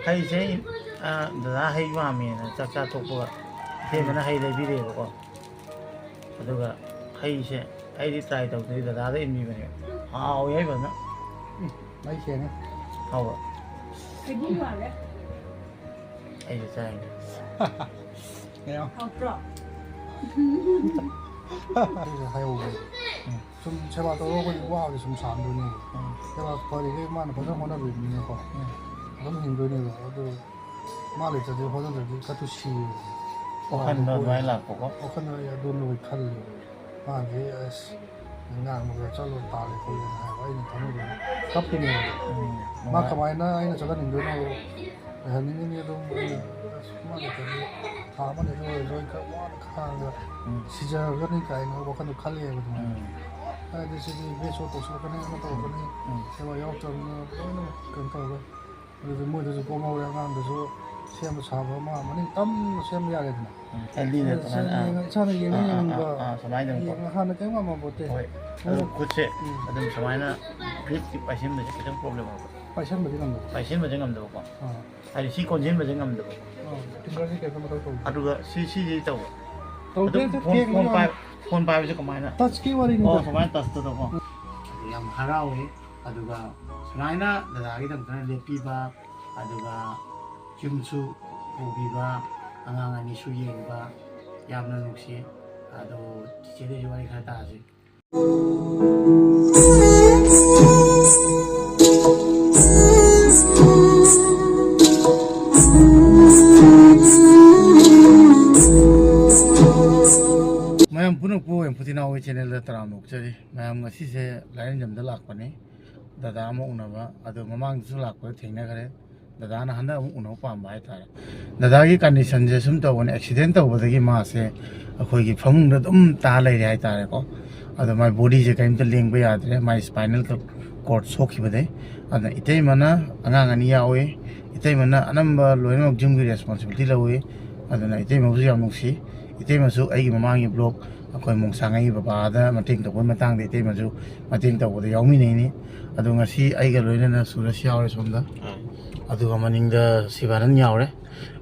ꯍꯩꯁꯦ ꯗꯗꯥ ꯍꯩ ꯄꯥꯝꯃꯦꯅ ꯆꯥꯛ ꯆꯥ ꯊꯣꯛꯄꯒ ꯏꯇꯩꯃꯅ ꯍꯩ ꯂꯩꯕꯤꯔꯦꯕꯀꯣ ꯑꯗꯨꯒ ꯍꯩꯁꯦ ꯑꯩꯗꯤ ꯇ꯭ꯔꯥꯏ ꯇꯧꯗ꯭ꯔꯤ ꯗꯗꯥꯗ ꯏꯟꯕꯤꯕꯅꯦ ꯍꯥꯎꯋꯦ ꯍꯩꯕꯅ ꯃꯩ ꯁꯦꯡꯉꯦ ꯍꯥꯎꯕ ꯑꯩꯁꯨ ꯆꯥꯏ ꯍꯥꯎꯇ꯭ꯔꯣ? ꯍꯥꯏꯍꯧꯕ ꯁꯨꯝ ꯁꯦꯕꯥ ꯇꯧꯔꯒ ꯑꯩꯈꯣꯏ ꯋꯥꯕꯁꯦ ꯁꯨꯝ ꯁꯥꯡꯗꯣꯏꯅꯦꯕ ꯁꯦꯕꯥ ꯐꯔꯤꯈꯩ ꯃꯥꯅ ꯐꯖꯅ ꯍꯣꯠꯅꯕꯤꯕꯅꯤꯅꯀꯣ ꯑꯗꯨꯝ ꯍꯤꯡꯗꯣꯏꯅꯦꯕ ꯑꯗꯨ ꯃꯥ ꯂꯩꯇ꯭ꯔꯗꯤ ꯍꯣꯠꯅꯗ꯭ꯔꯗꯤ ꯈꯔꯁꯨ ꯁꯤꯌꯦꯕ ꯋꯥꯈꯟꯗꯣ ꯑꯗꯨꯃꯥꯏꯅ ꯂꯥꯛꯄꯀꯣ ꯋꯥꯈꯜꯗ ꯑꯩ ꯑꯗꯨꯅ ꯑꯣꯏ ꯈꯜꯂꯦꯕ ꯃꯥꯗꯤ ꯑꯁ ꯉꯥꯡꯕꯒ ꯆꯠꯂꯣ ꯇꯥꯜꯂꯦ ꯈꯣꯠꯂꯦꯅ ꯍꯥꯏꯕ ꯑꯩꯅ ꯊꯃꯣꯏꯗ ꯀꯞꯄꯤꯅꯦꯕ ꯃꯥ ꯀꯃꯥꯏꯅ ꯑꯩꯅ ꯆꯠꯍꯟꯅꯤꯡꯗꯣꯏꯅꯣ ꯂꯩꯍꯟꯅꯤꯡꯉꯤꯅꯤ ꯑꯗꯨꯝ ꯑꯩꯅ ꯑꯁ ꯃꯥ ꯂꯩꯇ꯭ꯔꯗꯤ ꯊꯥ ꯑꯃ ꯂꯩꯔ ꯑꯣꯏꯔꯁꯨ ꯑꯩ ꯈꯔ ꯋꯥꯅ ꯈꯥꯡꯉꯒ ꯁꯤꯖꯔꯒꯅꯤ ꯀꯥꯏꯅ ꯋꯥꯈꯜꯗꯣ ꯈꯜꯂꯦꯕ ꯑꯗꯨꯃꯥꯏꯅ ꯍꯥꯏꯗꯤ ꯁꯤꯗꯤ ꯕꯦꯁꯣ ꯇꯧꯁꯤꯜꯂꯛꯀꯅꯤ ꯑꯃ ꯇꯧꯔꯛꯀꯅꯤ ꯁꯦꯕꯥ ꯌꯥꯎꯔꯛꯇ꯭ꯔꯕꯅꯤꯅ ꯂꯣꯏꯅꯃꯛ ꯀꯩꯅꯣ ꯇꯧꯔꯒ ꯑꯗꯨꯗꯤ ꯃꯣꯏꯗꯁꯨ ꯀꯣꯝꯍꯧꯔꯦ ꯑꯉꯥꯡꯗꯁꯨ ꯁꯦꯝꯕ ꯁꯥꯕ ꯑꯃ ꯃꯅꯤꯡ ꯇꯝꯅ ꯁꯦꯝꯕ ꯌꯥꯔꯦꯗꯅ ꯏꯁꯥꯅ ꯌꯦꯡꯅ ꯌꯦꯡꯅꯤꯡꯕ ꯍꯥꯟꯅ ꯀꯔꯤꯝ ꯉꯝꯃꯕꯣꯠꯇꯦ ꯍꯣꯏ ꯑꯗꯨ ꯈꯨꯠꯁꯦ ꯑꯗꯨꯝ ꯁꯨꯃꯥꯏꯅ ꯒ꯭ꯔꯤꯞꯇꯤ ꯄꯥꯏꯁꯤꯟꯕꯁꯦ ꯈꯤꯇꯪ ꯄ꯭ꯔꯣꯕ꯭ꯂꯦꯝ ꯑꯣꯏꯕ ꯄꯥꯏꯁꯟꯕꯗꯤ ꯉꯝꯗꯕ ꯄꯥꯏꯁꯤꯟꯕꯁꯦ ꯉꯝꯗꯕꯀꯣ ꯍꯥꯏꯗꯤ ꯁꯤ ꯀꯣꯟꯁꯤꯟꯕꯁꯦ ꯉꯝꯗꯕꯀꯣ ꯐꯤꯡꯒꯔꯁꯤ ꯀꯩꯝꯇ ꯃꯊꯧ ꯇꯧꯗꯦ ꯑꯗꯨꯒ ꯁꯤꯁꯤ ꯇꯧꯕ ꯇꯧꯗꯦ ꯑꯗꯨꯝ ꯐꯣꯟ ꯄꯥꯏꯕꯁꯦ ꯀꯃꯥꯏꯅ ꯇꯆꯀꯤ ꯋꯥꯔꯤꯅꯤꯗ ꯑꯣ ꯁꯨꯃꯥꯏꯅ ꯇꯆꯇꯨꯗꯀꯣ ꯌꯥꯝ ꯍꯔꯥꯎꯋꯤ ꯑꯗꯨꯒ ꯁꯨꯃꯥꯏꯅ ꯗꯗꯥꯒꯤꯗꯃꯛꯇ ꯂꯦꯞꯄꯤꯕ ꯑꯗꯨꯒ ꯌꯨꯝꯁꯨ ꯄꯨꯕꯤꯕ ꯑꯉꯥꯡ ꯑꯅꯤꯁꯨ ꯌꯦꯡꯕ ꯌꯥꯝꯅ ꯅꯨꯡꯁꯤ ꯑꯗꯣ ꯆꯤꯆꯦꯗꯁꯨ ꯋꯥꯔꯤ ꯈꯔ ꯇꯥꯁꯤ ꯃꯌꯥꯝ ꯄꯨꯟꯅꯄꯨ ꯌꯦꯡꯐꯨꯇꯤꯅꯥꯎꯒꯤ ꯆꯦꯅꯦꯜꯗ ꯇꯔꯥꯝꯅ ꯑꯣꯛꯆꯔꯤ ꯃꯌꯥꯝ ꯉꯁꯤꯁꯦ ꯂꯥꯏꯔꯦꯟꯖꯝꯗ ꯂꯥꯛꯄꯅꯤ ꯗꯗꯥ ꯑꯃ ꯎꯅꯕ ꯑꯗꯣ ꯃꯃꯥꯡꯗꯁꯨ ꯂꯥꯛꯄꯗ ꯊꯦꯡꯅꯈ꯭ꯔꯦ ꯗꯗꯥꯅ ꯍꯟꯗꯛ ꯑꯃꯨꯛ ꯎꯅꯕ ꯄꯥꯝꯕ ꯍꯥꯏꯇꯥꯔꯦ ꯗꯗꯥꯒꯤ ꯀꯟꯗꯤꯁꯟꯁꯦ ꯁꯨꯝ ꯇꯧꯕꯅꯦ ꯑꯦꯛꯁꯤꯗꯦꯟ ꯇꯧꯕꯗꯒꯤ ꯃꯥꯁꯦ ꯑꯩꯈꯣꯏꯒꯤ ꯐꯃꯨꯡꯗ ꯑꯗꯨꯝ ꯇꯥ ꯂꯩꯔꯦ ꯍꯥꯏꯇꯥꯔꯦꯀꯣ ꯑꯗꯣ ꯃꯥꯏ ꯕꯣꯗꯤꯁꯦ ꯀꯔꯤꯝꯇ ꯂꯦꯡꯕ ꯌꯥꯗ꯭ꯔꯦ ꯃꯥꯏ ꯁ꯭ꯄꯥꯏꯅꯦꯜ ꯀꯣꯔꯠ ꯁꯣꯛꯈꯤꯕꯗꯩ ꯑꯗꯨꯅ ꯏꯇꯩꯃꯅ ꯑꯉꯥꯡ ꯑꯅꯤ ꯌꯥꯎꯏ ꯏꯇꯩꯃꯅ ꯑꯅꯝꯕ ꯂꯣꯏꯅꯃꯛ ꯌꯨꯝꯒꯤ ꯔꯦꯁꯄꯣꯟꯁꯤꯕꯤꯂꯤꯇꯤ ꯂꯧꯏ ꯑꯗꯨꯅ ꯏꯇꯩꯃꯕꯨꯁꯨ ꯌꯥꯝ ꯅꯨꯡꯁꯤ ꯏꯇꯩꯃꯁꯨ ꯑꯩꯒꯤ ꯃꯃꯥꯡꯒꯤ ꯕ꯭ꯂꯣꯛ ꯑꯩꯈꯣꯏ ꯃꯣꯡꯁꯥꯡꯉꯩ ꯕꯕꯥꯗ ꯃꯇꯦꯡ ꯇꯧꯕꯒꯤ ꯃꯇꯥꯡꯗ ꯏꯇꯩꯃꯁꯨ ꯃꯇꯦꯡ ꯇꯧꯕꯗ ꯌꯥꯎꯃꯤꯟꯅꯩꯅꯤ ꯑꯗꯣ ꯉꯁꯤ ꯑꯩꯒ ꯂꯣꯏꯅꯅ ꯁꯨꯔꯁ ꯌꯥꯎꯔꯦ ꯁꯣꯝꯗ ꯑꯗꯨꯒ ꯃꯅꯤꯡꯗ ꯁꯤꯕꯥꯅꯟ ꯌꯥꯎꯔꯦ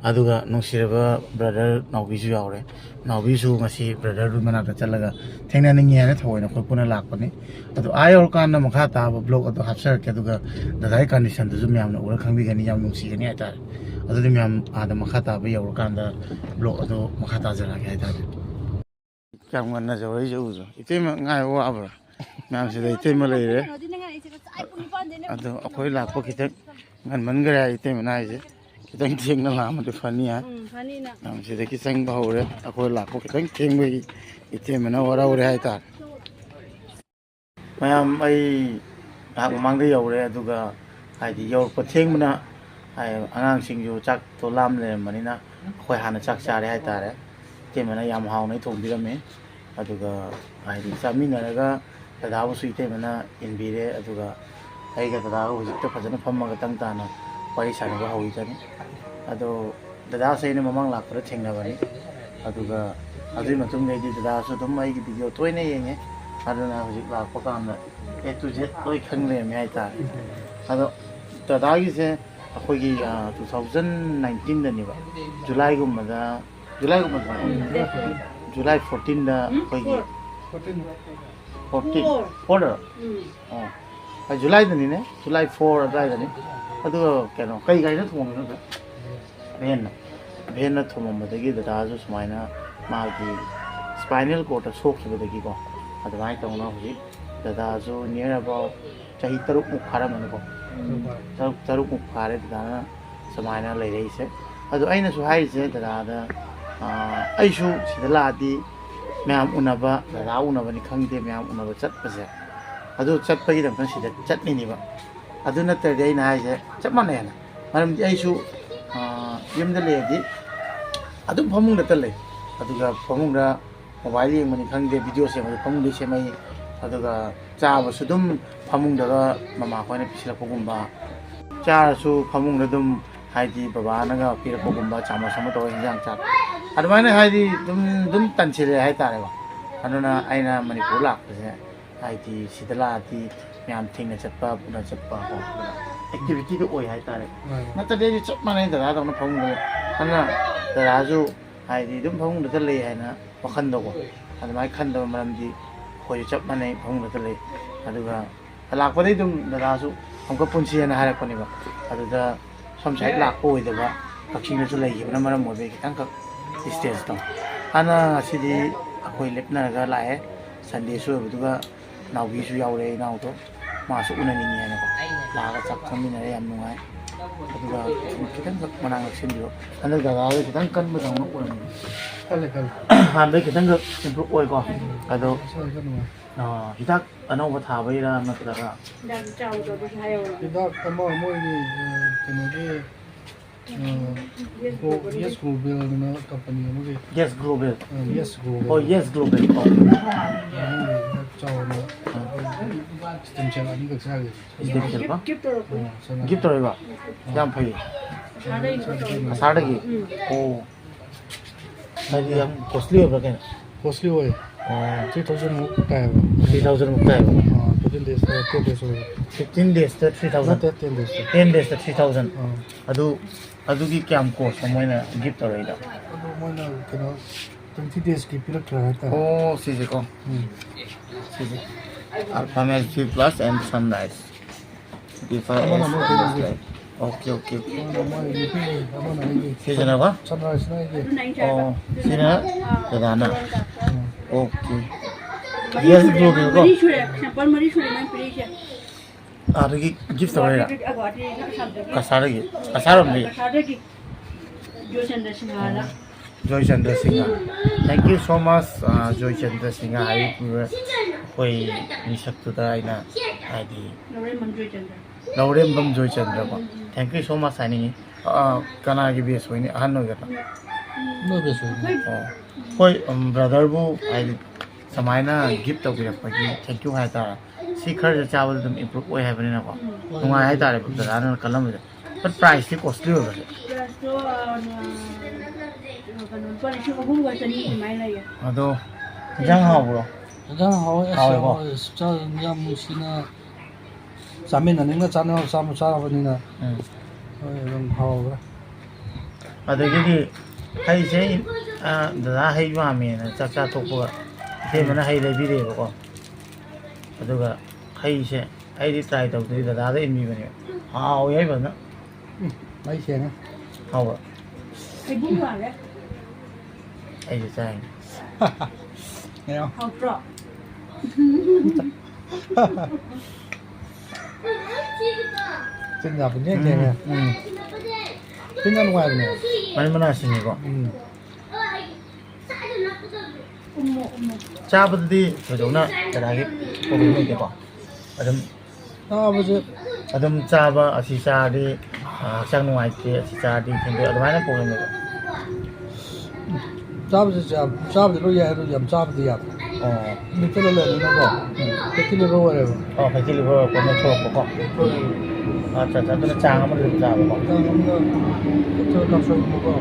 ꯑꯗꯨꯒ ꯅꯨꯡꯁꯤꯔꯕ ꯕ꯭ꯔꯗꯔ ꯅꯥꯎꯕꯤꯁꯨ ꯌꯥꯎꯔꯦ ꯅꯥꯎꯕꯤꯁꯨ ꯉꯁꯤ ꯕ꯭ꯔꯗꯔꯗꯨ ꯃꯅꯥꯛꯇ ꯆꯠꯂꯒ ꯊꯦꯡꯅꯅꯤꯡꯉꯤ ꯍꯥꯏꯅ ꯊꯑꯣꯏꯅ ꯑꯩꯈꯣꯏ ꯄꯨꯟꯅ ꯂꯥꯛꯄꯅꯤ ꯑꯗꯣ ꯌꯧꯔꯀꯥꯟꯗ ꯃꯈꯥ ꯇꯥꯕ ꯕ꯭ꯂꯣꯛ ꯑꯗꯣ ꯍꯥꯞꯆꯔꯛꯀꯦ ꯑꯗꯨꯒ ꯗꯗꯥꯒꯤ ꯀꯟꯗꯤꯁꯟꯗꯨꯁꯨ ꯃꯌꯥꯝꯅ ꯎꯔ ꯈꯪꯕꯤꯒꯅꯤ ꯌꯥꯝ ꯅꯨꯡꯁꯤꯒꯅꯤ ꯍꯥꯏꯇꯥꯔꯦ ꯑꯗꯨꯗꯤ ꯃꯌꯥꯝ ꯑꯥꯗ ꯃꯈꯥ ꯇꯥꯕ ꯌꯧꯔꯀꯥꯟꯗ ꯕ꯭ꯂꯣꯛ ꯑꯗꯨ ꯃꯈꯥ ꯇꯥꯖꯔꯛꯑꯒꯦ ꯍꯥꯏꯇꯥꯔꯦ ꯌꯥꯝ ꯉꯟꯅ ꯖꯧꯔꯛꯏꯁꯦ ꯎꯁꯨ ꯏꯇꯩꯃ ꯉꯥꯏꯕ ꯋꯥꯕ꯭ꯔꯥ ꯃꯌꯥꯝꯁꯤꯗ ꯏꯇꯩꯃ ꯂꯩꯔꯦ ꯑꯗꯣ ꯑꯩꯈꯣই ꯂꯥꯛꯄ ꯈꯤꯇꯪ ꯉꯟꯃꯟꯈ꯭ꯔꯦ ꯍꯥꯏ ꯏꯇꯩꯃꯅ ꯍꯥꯏꯁꯦ ꯈꯤꯇꯪ ꯊꯦꯡꯅ ꯂꯥꯛꯑꯃꯗꯤ ꯐꯅꯤ ꯍꯥꯏ ꯁꯤꯗꯒꯤ ꯆꯪꯕ ꯍꯧꯔꯦ ꯑꯩꯈꯣꯏ ꯂꯥꯛꯄ ꯈꯤꯇꯪ ꯊꯦꯡꯕꯒꯤ ꯏꯇꯩꯃꯅ ꯋꯥꯔꯧꯔꯦ ꯍꯥꯏꯇꯥꯔꯦ ꯃꯌꯥꯝ ꯑꯩ ꯉꯥꯏꯍꯥꯛ ꯃꯃꯥꯡꯗ ꯌꯧꯔꯦ ꯑꯗꯨꯒ ꯍꯥꯏꯗꯤ ꯌꯧꯔꯛꯄ ꯊꯦꯡꯕꯅ ꯑꯉꯥꯡꯁꯤꯡꯁꯨ ꯆꯥꯛꯇꯣ ꯂꯥꯝ ꯂꯩꯔꯝꯕꯅꯤꯅ ꯑꯩꯈꯣꯏ ꯍꯥꯟꯅ ꯆꯥꯛ ꯆꯥꯔꯦ ꯍꯥꯏꯇꯥꯔꯦ ꯏꯇꯩꯃꯅ ꯌꯥꯝ ꯍꯥꯎꯅ ꯊꯣꯡꯕꯤꯔꯝꯃꯤ ꯑꯗꯨꯒ ꯍꯥꯏꯗꯤ ꯆꯥꯃꯤꯟꯅꯔꯒ ꯗꯗꯥꯕꯨꯁꯨ ꯏꯇꯩꯃꯅ ꯏꯟꯕꯤꯔꯦ ꯑꯗꯨꯒ ꯑꯩꯒ ꯗꯗꯥꯒ ꯍꯧꯖꯤꯛꯇ ꯐꯖꯅ ꯐꯝꯃꯒ ꯇꯪ ꯇꯥꯅ ꯋꯥꯔꯤ ꯁꯥꯟꯅꯕ ꯍꯧꯈꯤꯒꯅꯤ ꯑꯗꯣ ꯗꯗꯥꯁꯦ ꯑꯩꯅ ꯃꯃꯥꯡ ꯂꯥꯛꯄꯗ ꯊꯦꯡꯅꯕꯅꯤ ꯑꯗꯨꯒ ꯑꯗꯨꯒꯤ ꯃꯇꯨꯡꯗꯩꯗꯤ ꯗꯗꯥꯁꯨ ꯑꯗꯨꯝ ꯑꯩꯒꯤ ꯚꯤꯗꯤꯑꯣ ꯇꯣꯏꯅ ꯌꯦꯡꯉꯦ ꯑꯗꯨꯅ ꯍꯧꯖꯤꯛ ꯂꯥꯛꯄ ꯀꯥꯟꯗ A to Z ꯂꯣꯏ ꯈꯪ ꯂꯩꯔꯝꯃꯦ ꯍꯥꯏꯇꯥꯔꯦ ꯑꯗꯣ ꯗꯗꯥꯒꯤꯁꯦ ꯑꯩꯈꯣꯏꯒꯤ 2019ꯗꯅꯦꯕ ꯖꯨꯂꯥꯏ 14ꯗ ꯑꯩꯈꯣꯏꯒꯤ 4 ꯖꯨꯂꯥꯏꯗꯅꯤꯅꯦ ꯖꯨꯂꯥꯏ 4 ꯑꯗꯨꯋꯥꯏꯗꯅꯤ ꯑꯗꯨꯒ ꯀꯩꯅꯣ ꯀꯩ ꯒꯥꯔꯤꯅ ꯊꯣꯡꯉꯝꯃꯤꯅꯣ ꯚꯦꯟꯅ ꯊꯣꯡꯉꯝꯕꯗꯒꯤ ꯗꯗꯥꯁꯨ ꯁꯨꯃꯥꯏꯅ ꯃꯥꯒꯤ ꯁ꯭ꯄꯥꯏꯅꯦꯜ ꯀꯣꯔꯠꯇ ꯁꯣꯛꯈꯤꯕꯗꯒꯤꯀꯣ ꯑꯗꯨꯃꯥꯏꯅ ꯇꯧꯅ ꯍꯧꯖꯤꯛ ꯗꯗꯥꯁꯨ ꯅꯤꯌꯔ ꯑꯕꯥꯎꯠ ꯆꯍꯤ 3ꯃꯨꯛ ꯐꯥꯔꯝꯃꯅꯤꯀꯣ ꯇꯔꯨꯛꯃꯨꯛ ꯐꯥꯔꯦ ꯗꯗꯥꯅ ꯁꯨꯃꯥꯏꯅ ꯂꯩꯔꯛꯏꯁꯦ ꯑꯗꯣ ꯑꯩꯅꯁꯨ ꯍꯥꯏꯔꯤꯁꯦ ꯗꯗꯥꯗ ꯑꯩꯁꯨ ꯁꯤꯗ ꯂꯥꯛꯑꯗꯤ ꯃꯌꯥꯝ ꯎꯅꯕ ꯗꯗꯥ ꯎꯅꯕꯅꯤ ꯈꯪꯗꯦ ꯃꯌꯥꯝ ꯎꯅꯕ ꯆꯠꯄꯁꯦ ꯑꯗꯨ ꯆꯠꯄꯒꯤꯗꯃꯛꯇ ꯁꯤꯗ ꯆꯠꯂꯤꯅꯦꯕ ꯑꯗꯨ ꯅꯠꯇ꯭ꯔꯗꯤ ꯑꯩꯅ ꯍꯥꯏꯁꯦ ꯆꯞ ꯃꯥꯟꯅꯩꯅ ꯃꯔꯝꯗꯤ ꯑꯩꯁꯨ ꯌꯨꯝꯗ ꯂꯩꯔꯗꯤ ꯑꯗꯨꯝ ꯐꯃꯨꯡꯗꯇ ꯂꯩ ꯑꯗꯨꯒ ꯐꯃꯨꯡꯗ ꯃꯣꯕꯥꯏꯜ ꯌꯦꯡꯕꯅꯤ ꯈꯪꯗꯦ ꯚꯤꯗꯤꯑꯣ ꯁꯦꯝꯕꯗ ꯐꯃꯨꯡꯗ ꯁꯦꯝꯃꯛꯏ ꯑꯗꯨꯒ ꯆꯥꯕꯁꯨ ꯑꯗꯨꯝ ꯐꯃꯨꯡꯗꯒ ꯃꯃꯥ ꯈꯣꯏꯅ ꯄꯤꯁꯤꯜꯂꯛꯄꯒꯨꯝꯕ ꯆꯥꯔꯁꯨ ꯐꯃꯨꯡꯗ ꯑꯗꯨꯝ ꯍꯥꯏꯗꯤ ꯕꯕꯥꯅꯒ ꯄꯤꯔꯛꯄꯒꯨꯝꯕ ꯆꯥꯃꯁ ꯑꯃ ꯇꯧꯔꯒ ꯍꯤꯟꯖꯥꯡ ꯆꯥꯛ ꯑꯗꯨꯃꯥꯏꯅ ꯍꯥꯏꯗꯤ ꯑꯗꯨꯝ ꯇꯟꯁꯤꯜꯂꯦ ꯍꯥꯏꯇꯥꯔꯦꯀꯣ ꯑꯗꯨꯅ ꯑꯩꯅ ꯃꯅꯤꯄꯨꯔ ꯂꯥꯛꯄꯁꯦ ꯍꯥꯏꯗꯤ ꯁꯤꯗ ꯂꯥꯛꯑꯗꯤ ꯃꯌꯥꯝ ꯊꯦꯡꯅ ꯆꯠꯄ ꯄꯨꯟꯅ ꯆꯠꯄ 액티비티도 오이 하이타래 나타데지 첩만해 다다도는 방문을 하나 다다주 하이디 좀 방문을 들래 하나 wakhandago adamai khandaba maramdi khoi 첩만해 방문을 들래 aduga lakpade dum dadasu amka punsi na harakpani ba aduda som side lakpo idaba kakching su lai gibna maram mobe kitang ka stage to ana sidi akoi lepna ga lae sunday su aduga nawbi su yaure naw to ma su unani ni na la ga chak thamina yam nungai aduga kitang ka manang aksindio ana daga ga kitang kan ba dang no unani kal han be kitang ka improve oi ko ado sai kan ma hidak anau tha bai ra na tra hidak kama moi ni kene yes global na company mo ge yes global yes global oh yes global oh chao na system chela ni ga sa ge system ba sana gift ro ba yam phai sadagi oh hadi yam costly ba ken costly hoy 3000 mo kaya 3000 mu kai 15 days 10 days 15 days to 3000 10 days 10 days to 3000 adu adugi kyam cost moina gift ro ida ado mo na kena 20 days ki pira kra ta oh sije ko sije alpha male 3 plus and sunrise okay okay sije na ba sunrise na ge oh sina dadana okay yes global ko adugi gift ro ida kasaram ni Joy Chandra Singha. Thank you so much, Joy Chandra Singha. I koi nisak tu da ina ID. Laurem bam Joy Chandra ko. Thank you so much ani. Kana gi bes hoini ahan no gata. no beso Koi brother bu I samaina gift to birak pagi. Thank you hai ta. Si khar ja chawal dum improve oi hai bani na ko. Nungai hai ta re bu da na kalam de. But price ti costly ho gase. Ado jang hao bro. jang hao Hao ko. cha yam sina samin na ninga chana sam sa ba ni na ram hao ba Adagidi hai se da hai wa me na cha cha to ko te mana hai le bi re ko aduga hai se ai di try to di da da mi ba ne hao yai ba na mai che na hao ba ai di try nghe không Hậu trọ. trên nhà mình nhé nè trên nhà ngoài này mani mana sin ko Ummo. cha ba di to do na da gi ko ni ke ko bây giờ adam cha ba asi cha di sang nuai ke asi cha di thing de adamai na ko ni ko bây giờ lúc giờ rồi yam cha bây giờ oh mình cái là nó có cái kia nó rồi oh phải chi liver ko na thok ko cha cha na cha ma lu cha ba ko cho nó phải một cái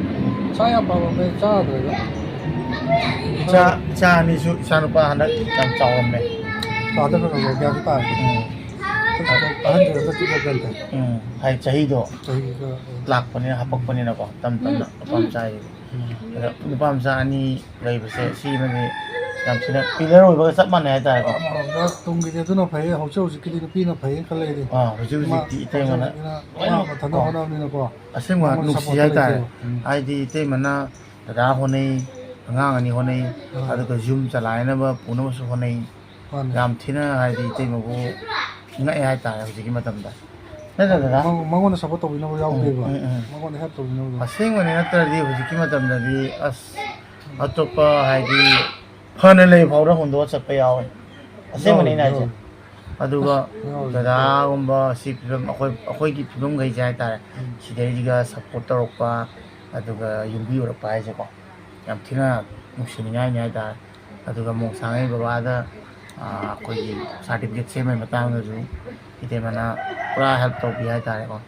cha ya bảo mình cha rồi cha ni su sa nu pa han da cham chaw me bảo thế phải cái cái tài anh thì nó chỉ là gần thôi hai chahi do thì cái lak pani hapak pani na ko tam tam na pam chai ni pam sa ani lai ba se si ma ni tam sina pillar oi ba sap man hai ta ko nó tung cái thứ nó phải hậu châu cái gì nó pi nó phải cái này đi hu ju ji ti te ma na mà thằng nó nó nên là có aseng wa nu si hai ta ai di te ma na da ho nei angang ani ho nei adu ko zoom chalai na ba puno su ho nei còn yam thina ai di te ma ko ngai hai ta hu ji ki matam da da mang con support tụi nó giao tiền rồi mang con help tụi nó rồi aseng wa ni na tra di hu ji ki matam da di as atopa hai di phane lei phau da hon do chap pa yaw aseng wa ni na je aduga dada gumba si film akoi ki film gai jai ta si dei ji ga support tor pa aduga yumbi or pa ai je ko yam thina musin ngai ngai ta aduga mo sangai baba da akoi ki certificate se mai matang da ju ite mana pura help to bi ai ta ko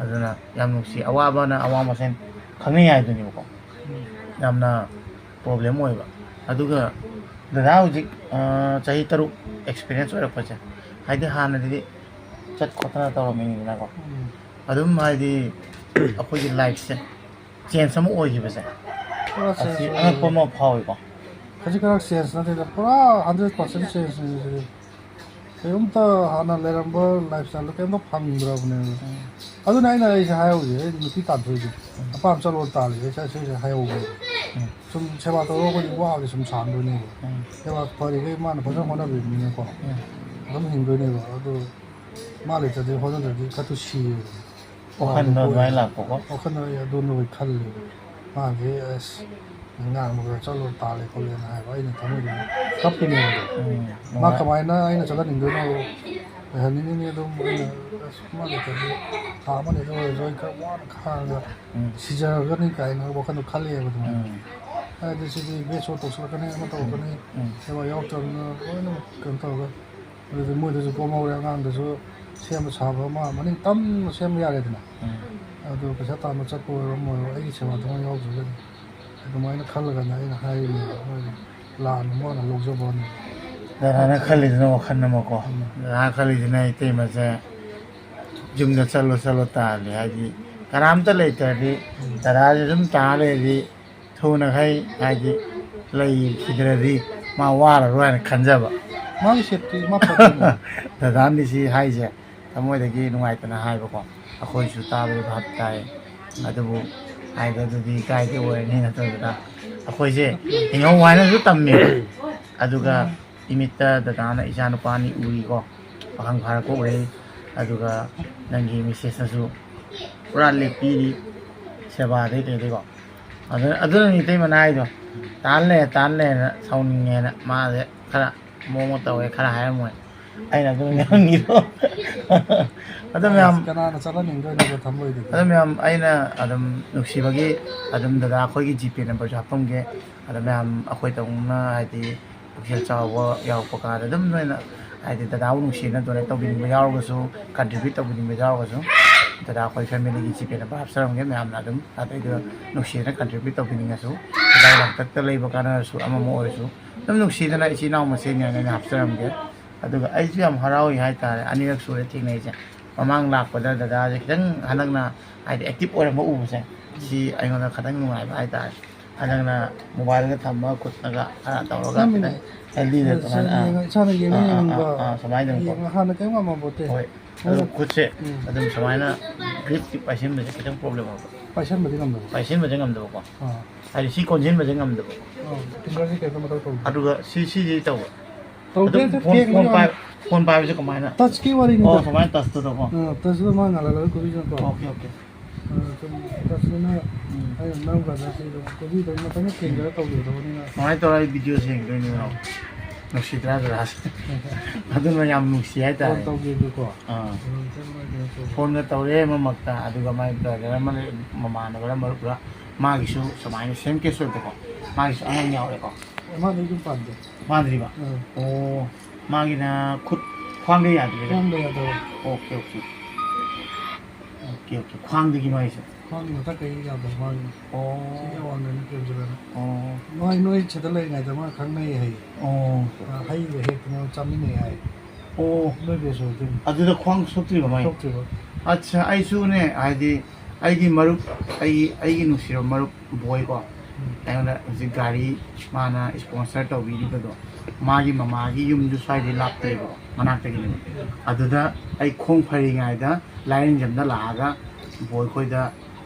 aduna yam nusi awa ba na awa ma sen khangi ai du ni ko yam na problem oi ba aduga dada hu ji chahi taru experience ora pa cha hai de han di ꯆꯠ ꯈꯣꯠꯇꯅ ꯇꯧꯔꯝꯃꯤꯅꯤꯗꯅꯀꯣ ꯑꯗꯨꯝ ꯍꯥꯏꯗꯤ ꯑꯩꯈꯣꯏꯒꯤ ꯂꯥꯏꯐꯁꯦ change ꯑꯃ ꯑꯣꯏꯈꯤꯕꯁꯦ ꯑꯁꯤ ꯑꯉꯛꯄ ꯑꯃ ꯐꯥꯎꯏꯀꯣ ꯈꯖꯤꯛ ꯈꯔ ꯆꯦꯟꯖ ꯅꯠꯇꯦꯗ ꯄꯨꯔꯥ 100% ꯆꯦꯟꯖꯅꯤ ꯁꯤꯗꯤ ꯀꯩꯝꯇ ꯍꯥꯟꯅ ꯂꯩꯔꯝꯕ ꯂꯥꯏꯐ ꯁ꯭ꯇꯥꯏꯜꯗꯣ ꯀꯩꯝꯇ ꯐꯪꯗ꯭ꯔꯕꯅꯦꯕ ꯑꯗꯨꯅ ꯑꯩꯁꯦ ꯍꯥꯏꯍꯧꯁꯦ ꯑꯩ ꯅꯨꯄꯤ ꯇꯥꯟꯊꯣꯛꯏꯁꯦ ꯑꯄꯥꯝ ꯆꯠꯂꯣ ꯇꯥꯜꯂꯤꯁꯦ ꯁꯤꯁꯦ ꯍꯥꯏꯍꯧꯒꯦ ꯁꯨꯝ ꯁꯦꯕꯥ ꯇꯧꯔꯒ ꯑꯩꯈꯣꯏꯗꯤ ꯋꯥꯕꯁꯦ ꯁꯨꯝ ꯁꯥꯡꯗꯣꯏꯅꯦꯕ ꯁꯦꯕꯥ ꯐꯔꯤꯈꯩ ꯃꯥꯅ ꯐꯖꯅ ꯍꯣꯠꯅꯕꯤꯕꯅꯤꯅꯀꯣ ꯑꯗꯨꯝ ꯍꯤꯡꯗꯣꯏꯅꯦꯕ ꯑꯗꯣ ꯃꯥ ꯂꯩꯇ꯭ꯔꯗꯤ ꯍꯣꯠꯅꯗ꯭ꯔꯗꯤ ꯈꯔꯇꯨ ꯁꯤꯌꯦꯕ ꯋꯥꯈꯟꯗꯣ ꯑꯗꯨꯃꯥꯏꯅ ꯂꯥꯛꯄꯀꯣ ꯋꯥꯈꯜꯗ ꯑꯩ ꯑꯗꯨꯅꯕꯨ ꯈꯜꯂꯦꯕ ꯃꯥꯁꯦ ꯑꯁ ꯉꯥꯡꯕꯒ ꯆꯠꯂꯣ ꯇꯥꯜꯂꯦ ꯈꯣꯠꯂꯦꯅ ꯍꯥꯏꯕ ꯑꯩꯅ ꯊꯃꯣꯏꯗ ꯀꯞꯄꯤꯅꯦꯕ ꯃꯥ ꯀꯃꯥꯏꯅ ꯑꯩꯅ ꯆꯠꯍꯟꯅꯤꯡꯗꯣꯏꯅꯣ ꯂꯩꯍꯟꯅꯤꯡꯉꯤꯅꯤ ꯑꯗꯨꯝ ꯑꯩꯅ ꯑꯁ ꯃꯥ ꯂꯩꯇ꯭ꯔꯗꯤ ꯊꯥ ꯑꯃꯅꯤꯗ ꯑꯣꯏꯔꯁꯨ ꯑꯩ ꯈꯔ ꯋꯥꯅ ꯈꯥꯡꯉꯒ ꯁꯤꯖꯔꯒꯅꯤ ꯀꯥꯏꯅ ꯋꯥꯈꯜꯗꯣ ꯈꯜꯂꯛꯑꯦꯕ ꯑꯗꯨꯃꯥꯏꯅ ꯍꯥꯏꯗꯤ ꯁꯤꯗꯤ ꯕꯦꯠꯁꯣ ꯇꯧꯁꯤꯜꯂꯛꯀꯅꯤ ꯑꯃ ꯇꯧꯔꯛꯀꯅꯤ ꯁꯦꯕꯥ ꯌꯥꯎꯔꯛꯇ꯭ꯔꯕꯅꯤꯅ ꯂꯣꯏꯅꯃꯛ ꯀꯩꯅꯣ ꯇꯧꯔꯒ ꯑꯗꯨꯗꯤ ꯃꯣꯏꯗꯁꯨ ꯀꯣꯝꯍꯧꯔꯦ ꯑꯉꯥꯡꯗꯁꯨ ꯁꯦꯝꯕ ꯁꯥꯕ ꯑꯃ ꯃꯅꯤꯡ ꯇꯝꯅ ꯁꯦꯝꯕ ꯌꯥꯔꯦꯗꯅ ꯑꯗꯨ ꯄꯩꯁꯥ ꯇꯥꯟꯕ ꯆꯠꯄ ꯑꯣꯏꯔꯣ ꯑꯃ ꯑꯣꯏꯔꯣ ꯑꯩꯒꯤ ꯁꯦꯕꯥ ꯇꯧꯕ ꯌꯥꯎꯗ꯭ꯔꯒꯗꯤ ꯑꯗꯨꯃꯥꯏꯅ ꯈꯜꯂꯒꯅ ꯑꯩꯅ ꯍꯥꯏꯔꯤꯅꯦꯕ ꯃꯣꯏ ꯂꯥꯟꯅ ꯃꯣꯏꯅ ꯂꯧꯖꯕꯅꯤ ꯗꯗꯥꯅ ꯈꯜꯂꯤꯗꯨꯅ ꯋꯥꯈꯜ ꯑꯃꯀꯣ ꯗꯗꯥꯅ ꯈꯜꯂꯤꯗꯨꯅ ꯏꯇꯩꯃꯁꯦ ꯌꯨꯝꯗ ꯆꯠꯂꯣ ꯇꯥꯜꯂꯤ ꯍꯥꯏꯗꯤ ꯀꯅꯥꯝꯇ ꯂꯩꯇ꯭ꯔꯗꯤ ꯗꯗꯥꯁꯦ ꯑꯗꯨꯝ ꯇꯥꯔ ꯂꯩꯔꯗꯤ ꯊꯨꯅꯈꯩ ꯍꯥꯏꯗꯤ ꯂꯩꯈꯤꯗ꯭ꯔꯗꯤ ꯃꯥ ꯋꯥꯔꯔꯣꯏ ꯍꯥꯏꯅ ꯈꯟꯖꯕ ꯃꯥꯒꯤ ꯁꯦꯞꯇꯤ ꯃꯥ ꯐꯗꯣꯏꯅꯦ ꯗꯗꯥꯅꯗꯤ ꯁꯤ ꯍꯥꯏꯁꯦ ꯊꯃꯣꯏꯗꯒꯤ ꯅꯨꯡꯉꯥꯏꯇꯅ ꯍꯥꯏꯕꯀꯣ ꯑꯩꯈꯣꯏꯁꯨ ꯇꯥꯕꯗ ꯚꯥꯞ ꯇꯥꯏ ꯑꯗꯨꯕꯨ ꯍꯥꯏꯕꯗꯨꯗꯤ ꯀꯥꯏꯗ ꯑꯣꯏꯔꯅꯤ ꯅꯠꯇ꯭ꯔꯒꯅ ꯑꯩꯈꯣꯏꯁꯦ ꯍꯤꯡꯍꯧ ꯍꯥꯏꯅꯁꯨ ꯇꯝꯃꯦꯕ ꯑꯗꯨꯒ ꯏꯃꯤꯠꯇ ꯗꯗꯥꯅ ꯏꯆꯥ ꯅꯨꯄꯥꯅꯤ ꯎꯔꯤꯀꯣ ꯄꯥꯈꯪ ꯐꯥꯔꯛꯄ ꯎꯔꯤ ꯑꯗꯨꯒ ꯅꯪꯒꯤ ꯃꯤꯁꯦꯁꯅꯁꯨ ꯄꯨꯔꯥ ꯂꯦꯞꯄꯤꯔꯤ ꯁꯦꯕꯥꯗꯩ ꯀꯩꯗꯩꯀꯣ ꯑꯗꯨꯅ ꯏꯇꯩꯃꯅ ꯍꯥꯏꯗꯣ ꯇꯥꯜꯂꯦꯅ ꯁꯥꯎꯅꯤꯡꯉꯦꯅ ꯃꯥꯁꯦ ꯈꯔ ꯃꯑꯣꯡ ꯇꯧꯋꯦ ꯈꯔ ꯍꯥꯏꯔꯝꯃꯣꯏ ꯑꯩꯅ ꯑꯗꯨꯝ ꯉꯥꯡꯉꯤꯗꯣ ꯑꯗꯨ ꯃꯌꯥꯝ ꯀꯅꯥꯅ ꯆꯠꯍꯟꯅꯤꯡꯗꯣꯏꯅꯣꯕ ꯊꯃꯣꯏꯗꯗꯤ ꯑꯗꯨ ꯃꯌꯥꯝ ꯑꯩꯅ ꯑꯗꯨꯝ ꯅꯨꯡꯁꯤꯕꯒꯤ ꯑꯗꯨꯝ ꯗꯗꯥ ꯑꯩꯈꯣꯏꯒꯤ ꯖꯤꯄꯦ ꯅꯝꯕꯔꯁꯨ ꯍꯥꯞꯄꯝꯒꯦ ꯑꯗ ꯃꯌꯥꯝ ꯑꯩꯈꯣꯏ ꯇꯧꯅ ꯍꯥꯏꯗꯤ ꯄꯨꯛꯆꯦꯜ ꯆꯥꯎꯕ ꯌꯥꯎꯔꯛꯄ ꯀꯥꯟꯗ ꯑꯗꯨꯝ ꯅꯣꯏꯅ ꯍꯥꯏꯗꯤ ꯗꯗꯥꯕꯨ ꯅꯨꯡꯁꯤꯅ ꯗꯣꯅꯦꯠ ꯇꯧꯕꯤꯅꯤꯡꯕ ꯌꯥꯎꯔꯒꯁꯨ ꯀꯟꯇ꯭ꯔꯤꯕ꯭ꯌꯨꯠ ꯇꯧꯕꯤꯅꯤꯡꯕ ꯌꯥꯎꯔꯒꯁꯨ ꯗꯗꯥ ꯑꯩꯈꯣꯏ ꯐꯦꯃꯤꯂꯤꯒꯤ ꯖꯤꯄꯦ ꯅꯝꯕꯔ ꯍꯥꯞꯆꯔꯝꯒꯦ ꯃꯌꯥꯝꯅ ꯑꯗꯨꯝ ꯑꯗꯩꯗ ꯅꯨꯡꯁꯤꯅ ꯀꯟꯇ꯭ꯔꯤꯕ꯭ꯌꯨꯠ ꯇꯧꯕꯤꯅꯤꯡꯉꯁꯨ ꯗꯗꯥ ꯂꯥꯡꯇꯛꯇ ꯂꯩꯕ ꯀꯥꯟꯅꯔꯁꯨ ꯑꯃ ꯑꯣꯏꯔꯁꯨ ꯑꯗꯨꯝ ꯅꯨꯡꯁꯤꯗꯅ ꯏꯆꯤꯜ ꯏꯅꯥꯎ ꯃꯁꯦꯟ ꯑꯩꯅ ꯍꯥꯞꯆꯔꯝꯒꯦ ꯑꯗꯨꯒ ꯑꯩꯁꯨ ꯌꯥꯝ ꯍꯔꯥꯎꯏ ꯍꯥꯏꯇꯥꯔꯦ ꯑꯅꯤꯔꯛ ꯁꯨꯔꯦ ꯊꯦꯡꯅꯩꯁꯦ ꯃꯃꯥꯡ ꯂꯥꯛꯄꯗ ꯗꯗꯥꯁꯦ ꯈꯤꯇꯪ ꯍꯟꯗꯛꯅ ꯍꯥꯏꯗꯤ ꯑꯦꯛꯇꯤꯞ ꯑꯣꯏꯔꯝꯕ ꯎꯕꯁꯦ ꯁꯤ ꯑꯩꯉꯣꯟꯗ ꯈꯤꯇꯪ ꯅꯨꯡꯉꯥꯏꯕ ꯍꯥꯏꯇꯥꯔꯦ ꯍꯟꯗꯛꯅ ꯃꯣꯕꯥꯏꯜꯒ ꯊꯝꯃ ꯈꯨꯠꯅꯒ ꯈꯔ ꯇꯧꯔꯒ ꯈꯤꯇꯪ ꯍꯦꯜꯗꯤꯗ ꯏꯁꯥꯅ ꯌꯦꯡꯅꯤꯡꯕ ꯁꯨꯃꯥꯏꯅ ꯑꯗꯨꯝ ꯍꯥꯟꯅ ꯀꯩꯝ ꯉꯝꯃꯝꯄꯣꯠꯇꯦ ꯍꯣꯏ ꯑꯗꯨ ꯈꯨꯠꯁꯦ ꯑꯗꯨꯝ ꯁꯨꯃꯥꯏꯅ ꯒ꯭ꯔꯤꯞꯇꯤ ꯄꯥꯏꯁꯤꯟꯕꯁꯦ ꯈꯤꯇꯪ ꯄ꯭ꯔꯣꯕ꯭ꯂꯦꯝ ꯑꯣꯏꯕ ꯄꯥꯏꯁꯟꯕꯗꯤ ꯉꯝꯗꯕ ꯄꯥꯏꯁꯤꯟꯕꯁꯦ ꯉꯝꯗꯕꯀꯣ ꯍꯥꯏꯗꯤ ꯁꯤ ꯀꯣꯟꯁꯤꯟꯕꯁꯦ ꯉꯝꯗꯕ ꯐꯤꯡꯒꯔꯁꯤ ꯀꯩꯝꯇ ꯃꯊꯧ ꯇꯧꯗꯦ ꯑꯗꯨꯒ ꯁꯤꯁꯤ ꯇꯧꯕ ꯇꯧꯗꯦ ꯑꯗꯨꯝ ꯐꯣꯟ ꯄꯥꯏꯕꯁꯦ ꯀꯃꯥꯏꯅ ꯇꯆꯀꯤ ꯋꯥꯔꯤꯅꯤꯗ ꯑꯣ ꯁꯨꯃꯥꯏꯅ ꯇꯁꯇꯨꯗꯀꯣ ꯇꯆꯇꯨꯗ ꯃꯥ ꯉꯥꯜꯍꯜꯂꯒ ꯀꯨꯕꯤꯗꯅꯀꯣ ꯑꯣꯀꯦ ꯁꯨꯝ ꯇꯆꯇꯨꯅ ꯑꯩꯅ ꯅꯝꯀꯥꯟꯗ ꯁꯤꯗ ꯀꯨꯕꯤꯗ ꯃꯊꯪꯗ ꯊꯦꯡꯖꯔ ꯇꯧꯒꯗꯕꯅꯤꯅ ꯀꯃꯥꯏꯅ ꯇꯧꯔ ꯑꯩ ꯚꯤꯗꯤꯑꯣ ꯌꯦꯡꯗꯣꯏꯅꯣ ꯅꯨꯡꯁꯤꯗ꯭ꯔꯥ ꯗꯗꯥꯁꯦ ꯑꯗꯨꯅ ꯌꯥꯝ ꯅꯨꯡꯁꯤ ꯍꯥꯏꯇꯥꯔꯦ ꯇꯧꯒꯦꯗꯨꯀꯣ ꯐꯣꯟꯒ ꯇꯧꯔꯦ ꯃꯃꯛꯇ ꯑꯗꯨꯒ ꯃꯥꯏ ꯕ꯭ꯔꯗꯔ ꯑꯃ ꯃꯃꯥꯟꯅꯕꯔ ꯃꯔꯨꯞꯔ ꯃꯥꯒꯤꯁꯨ ꯁꯨꯃꯥꯏꯅ ꯁꯦꯝ ꯀꯦꯁ ꯑꯣꯏꯕꯀꯣ ꯃꯥꯒꯤꯁꯨ ꯑꯉꯥꯡ ꯌꯥꯎꯔꯦꯀꯣ ꯃꯥꯗꯤ ꯌꯨꯝ ꯄꯥꯟꯗꯦ ꯃꯥꯟꯗ꯭ꯔꯤꯕ ꯑꯣ ꯃꯥꯒꯤꯅ ꯈꯨꯠ ꯈ꯭ꯋꯥꯡꯗ ꯌꯥꯗ꯭ꯔꯤꯕ ꯈ꯭ꯋꯥꯡꯗ ꯌꯥꯗꯕ ꯑꯣꯀꯦ ꯈ꯭ꯋꯥꯡꯗꯒꯤ ꯃꯥꯒꯤꯁꯦ ꯈ꯭ꯋꯥꯡꯒꯤ ꯃꯊꯛ ꯀꯩ ꯌꯥꯗꯕ ꯃꯥꯒꯤ ꯁꯤꯒꯤ ꯑꯣ ꯑꯋꯥꯡꯗꯅꯤ ꯀꯦꯟꯁꯤꯜꯂꯅ ꯑꯣ ꯅꯣꯏ ꯁꯤꯗ ꯂꯩꯔꯤꯉꯩꯗ ꯃꯥ ꯈꯪꯅꯩ ꯍꯩ ꯑꯣ ꯍꯩꯒ ꯍꯦꯛꯇꯅ ꯆꯥꯃꯤꯟꯅꯩ ꯍꯥꯏ ꯑꯣ ꯅꯣꯏ ꯕꯦꯁ ꯑꯣꯏꯗꯣꯏꯅꯤ ꯑꯗꯨꯗ ꯈ꯭ꯋꯥꯡ ꯁꯣꯛꯇ꯭ꯔꯤꯕ ꯃꯥꯏ ꯁꯣꯛꯇ꯭ꯔꯤꯕ ꯑꯠꯆꯥ ꯑꯩꯁꯨꯅꯦ ꯍꯥꯏꯗꯤ ꯑꯩꯒꯤ ꯃꯔꯨꯞ ꯑꯩꯒꯤ ꯅꯨꯡꯁꯤꯔꯕ ꯃꯔꯨꯞ ꯕꯣꯏꯀꯣ ꯑꯩꯉꯣꯟꯗ ꯍꯧꯖꯤꯛ ꯒꯥꯔꯤ ꯃꯥꯅ ꯏꯁꯄꯣꯟꯁꯔ ꯇꯧꯕꯤꯔꯤꯕꯗꯣ ꯃꯥꯒꯤ ꯃꯃꯥꯒꯤ ꯌꯨꯝꯗꯨ ꯁ꯭ꯋꯥꯏꯗꯩ ꯂꯥꯞꯇꯦꯕꯀꯣ ꯃꯅꯥꯛꯇꯒꯤꯅꯦꯕ ꯑꯗꯨꯗ ꯑꯩ ꯈꯣꯡ ꯐꯔꯤꯉꯩꯗ ꯂꯥꯏꯌꯦꯡꯖꯝꯗ ꯂꯥꯛꯑꯒ ꯕꯣꯏ ꯈꯣꯏꯗ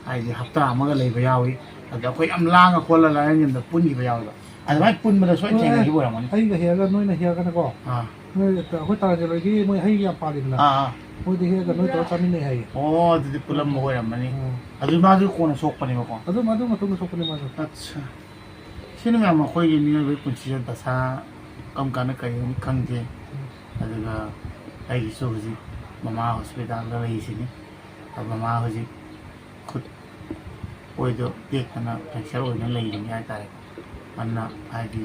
ꯍꯥꯏꯗꯤ ꯍꯞꯇꯥ ꯑꯃꯒ ꯂꯩꯕ ꯌꯥꯎꯏ ꯑꯗ ꯑꯩꯈꯣꯏ ꯌꯥꯝ ꯂꯥꯡꯉ ꯈꯣꯠꯂ ꯂꯥꯏꯌꯦꯡꯖꯝꯗ ꯄꯨꯟꯈꯤꯕ ꯌꯥꯎꯋꯦꯕ ꯑꯗꯨꯃꯥꯏꯅ ꯄꯨꯟꯕꯗ ꯁꯣꯏꯅ ꯊꯦꯡꯅꯈꯤꯕ ꯑꯣꯏꯔꯝꯒꯅꯤ ꯍꯩꯒ ꯍꯦꯛꯑꯒ ꯅꯣꯏꯅ ꯍꯦꯛꯑꯒꯅꯀꯣ ꯑꯥ ꯅꯣꯏ ꯑꯩꯈꯣꯏ ꯇꯥꯔꯖꯦꯂꯣꯏꯒꯤ ꯃꯣꯏ ꯍꯩ ꯌꯥꯝ ꯄꯥꯜꯂꯤꯗꯅ ꯃꯣꯏꯗꯤ ꯍꯦꯛꯑꯒ ꯅꯣꯏ ꯇꯧꯔ ꯆꯥꯃꯤꯟꯅꯩ ꯍꯥꯏꯌꯦ ꯑꯣ ꯑꯗꯨꯗꯤ ꯄꯨꯜꯂꯝꯕ ꯑꯣꯏꯔꯝꯃꯅꯤ ꯑꯗꯨ ꯃꯥꯁꯨ ꯀꯣꯟꯅ ꯁꯣꯛꯄꯅꯦꯕꯀꯣ ꯑꯗꯨ ꯃꯇꯨꯡꯗ ꯁꯣꯛꯄꯅꯤ ꯃꯥꯁꯨ ꯑꯠꯆꯥ ꯁꯤꯅ ꯃꯌꯥꯝ ꯑꯩꯈꯣꯏꯒꯤ ꯃꯤꯑꯣꯏꯕꯒꯤ ꯄꯨꯟꯁꯤꯗ ꯗꯁꯥ ꯀꯔꯝ ꯀꯥꯟꯗ ꯀꯔꯤ ꯍꯥꯏꯅꯤ ꯈꯪꯗꯦ ꯑꯗꯨꯒ ꯑꯩꯒꯤꯁꯨ ꯍꯧꯖꯤꯛ ꯃꯃꯥ ꯍꯣꯁꯄꯤꯇꯥꯜꯗ ꯂꯩꯔꯤꯁꯤꯅꯤ ꯃꯃꯥ ꯍꯧꯖꯤꯛ ꯈꯨꯠ ꯑꯣꯏꯗꯣ ꯇꯦꯛꯇꯅ ꯐ꯭ꯔꯦꯛꯆꯔ ꯑꯣꯏꯅ ꯂꯩꯔꯤꯅꯤ ꯍꯥꯏꯇꯥꯔꯦ ꯑꯗꯨꯅ ꯍꯥꯏꯗꯤ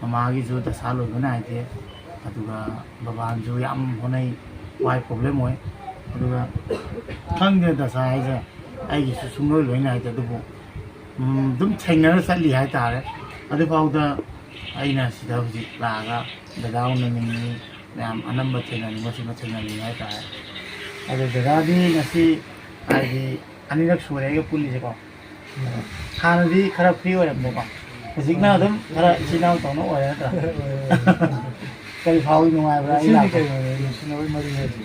ꯃꯃꯥꯒꯤꯁꯨ ꯗꯁꯥ ꯂꯣꯏꯕ ꯅꯥꯏꯗꯦ ꯑꯗꯨꯒ ꯕꯕꯥꯁꯨ ꯌꯥꯝ ꯍꯣꯠꯅꯩ ꯋꯥꯏ ꯄ꯭ꯔꯣꯕ꯭ꯂꯦꯝ ꯑꯣꯏ ꯑꯗꯨꯒ ꯈꯪꯗꯦ ꯗꯁꯥ ꯍꯥꯏꯁꯦ ꯑꯩꯒꯤꯁꯨ ꯁꯨꯡꯂꯣꯏ ꯂꯣꯏ ꯅꯥꯏꯗꯦ ꯑꯗꯨꯕꯨ ꯑꯗꯨꯝ ꯊꯦꯡꯅꯔ ꯆꯠꯂꯤ ꯍꯥꯏꯇꯥꯔꯦ ꯑꯗꯨꯐꯥꯎꯗ ꯑꯩꯅ ꯁꯤꯗ ꯍꯧꯖꯤꯛ ꯂꯥꯛꯑꯒ ꯗꯗꯥ ꯎꯅꯅꯤꯡꯉꯤ ꯃꯌꯥꯝ ꯑꯅꯝꯕ ꯊꯦꯡꯅꯅꯤꯡꯕꯁꯤꯡꯅ ꯊꯦꯡꯅꯅꯤꯡꯉꯤ ꯍꯥꯏꯇꯥꯔꯦ ꯑꯗꯨ ꯗꯗꯥꯗꯤ ꯉꯁꯤ ꯍꯥꯏꯗꯤ ꯑꯅꯤꯔꯛ ꯁꯨꯔꯦ ꯑꯩꯒ ꯄꯨꯜꯂꯤꯁꯦꯀꯣ ꯍꯥꯟꯅꯗꯤ ꯈꯔ ꯐ꯭ꯔꯤ ꯑꯣꯏꯔꯝꯗꯦꯀꯣ ꯍꯧꯖꯤꯛꯅ ꯑꯗꯨꯝ ꯈꯔ ꯏꯆꯤꯜ ꯏꯅꯥꯎ ꯇꯧꯅ ꯑꯣꯏꯔꯦ ꯅꯠꯇ꯭ꯔꯥ ꯀꯔꯤ ꯐꯥꯎꯏ ꯅꯨꯡꯉꯥꯏꯕ꯭ꯔꯥ ꯑꯩ ꯁꯤꯗꯤ ꯂꯥꯛꯄ ꯀꯩꯅꯣꯅꯦ ꯅꯨꯡꯁꯤꯅꯕꯩ ꯃꯔꯤ ꯍꯥꯏꯁꯦ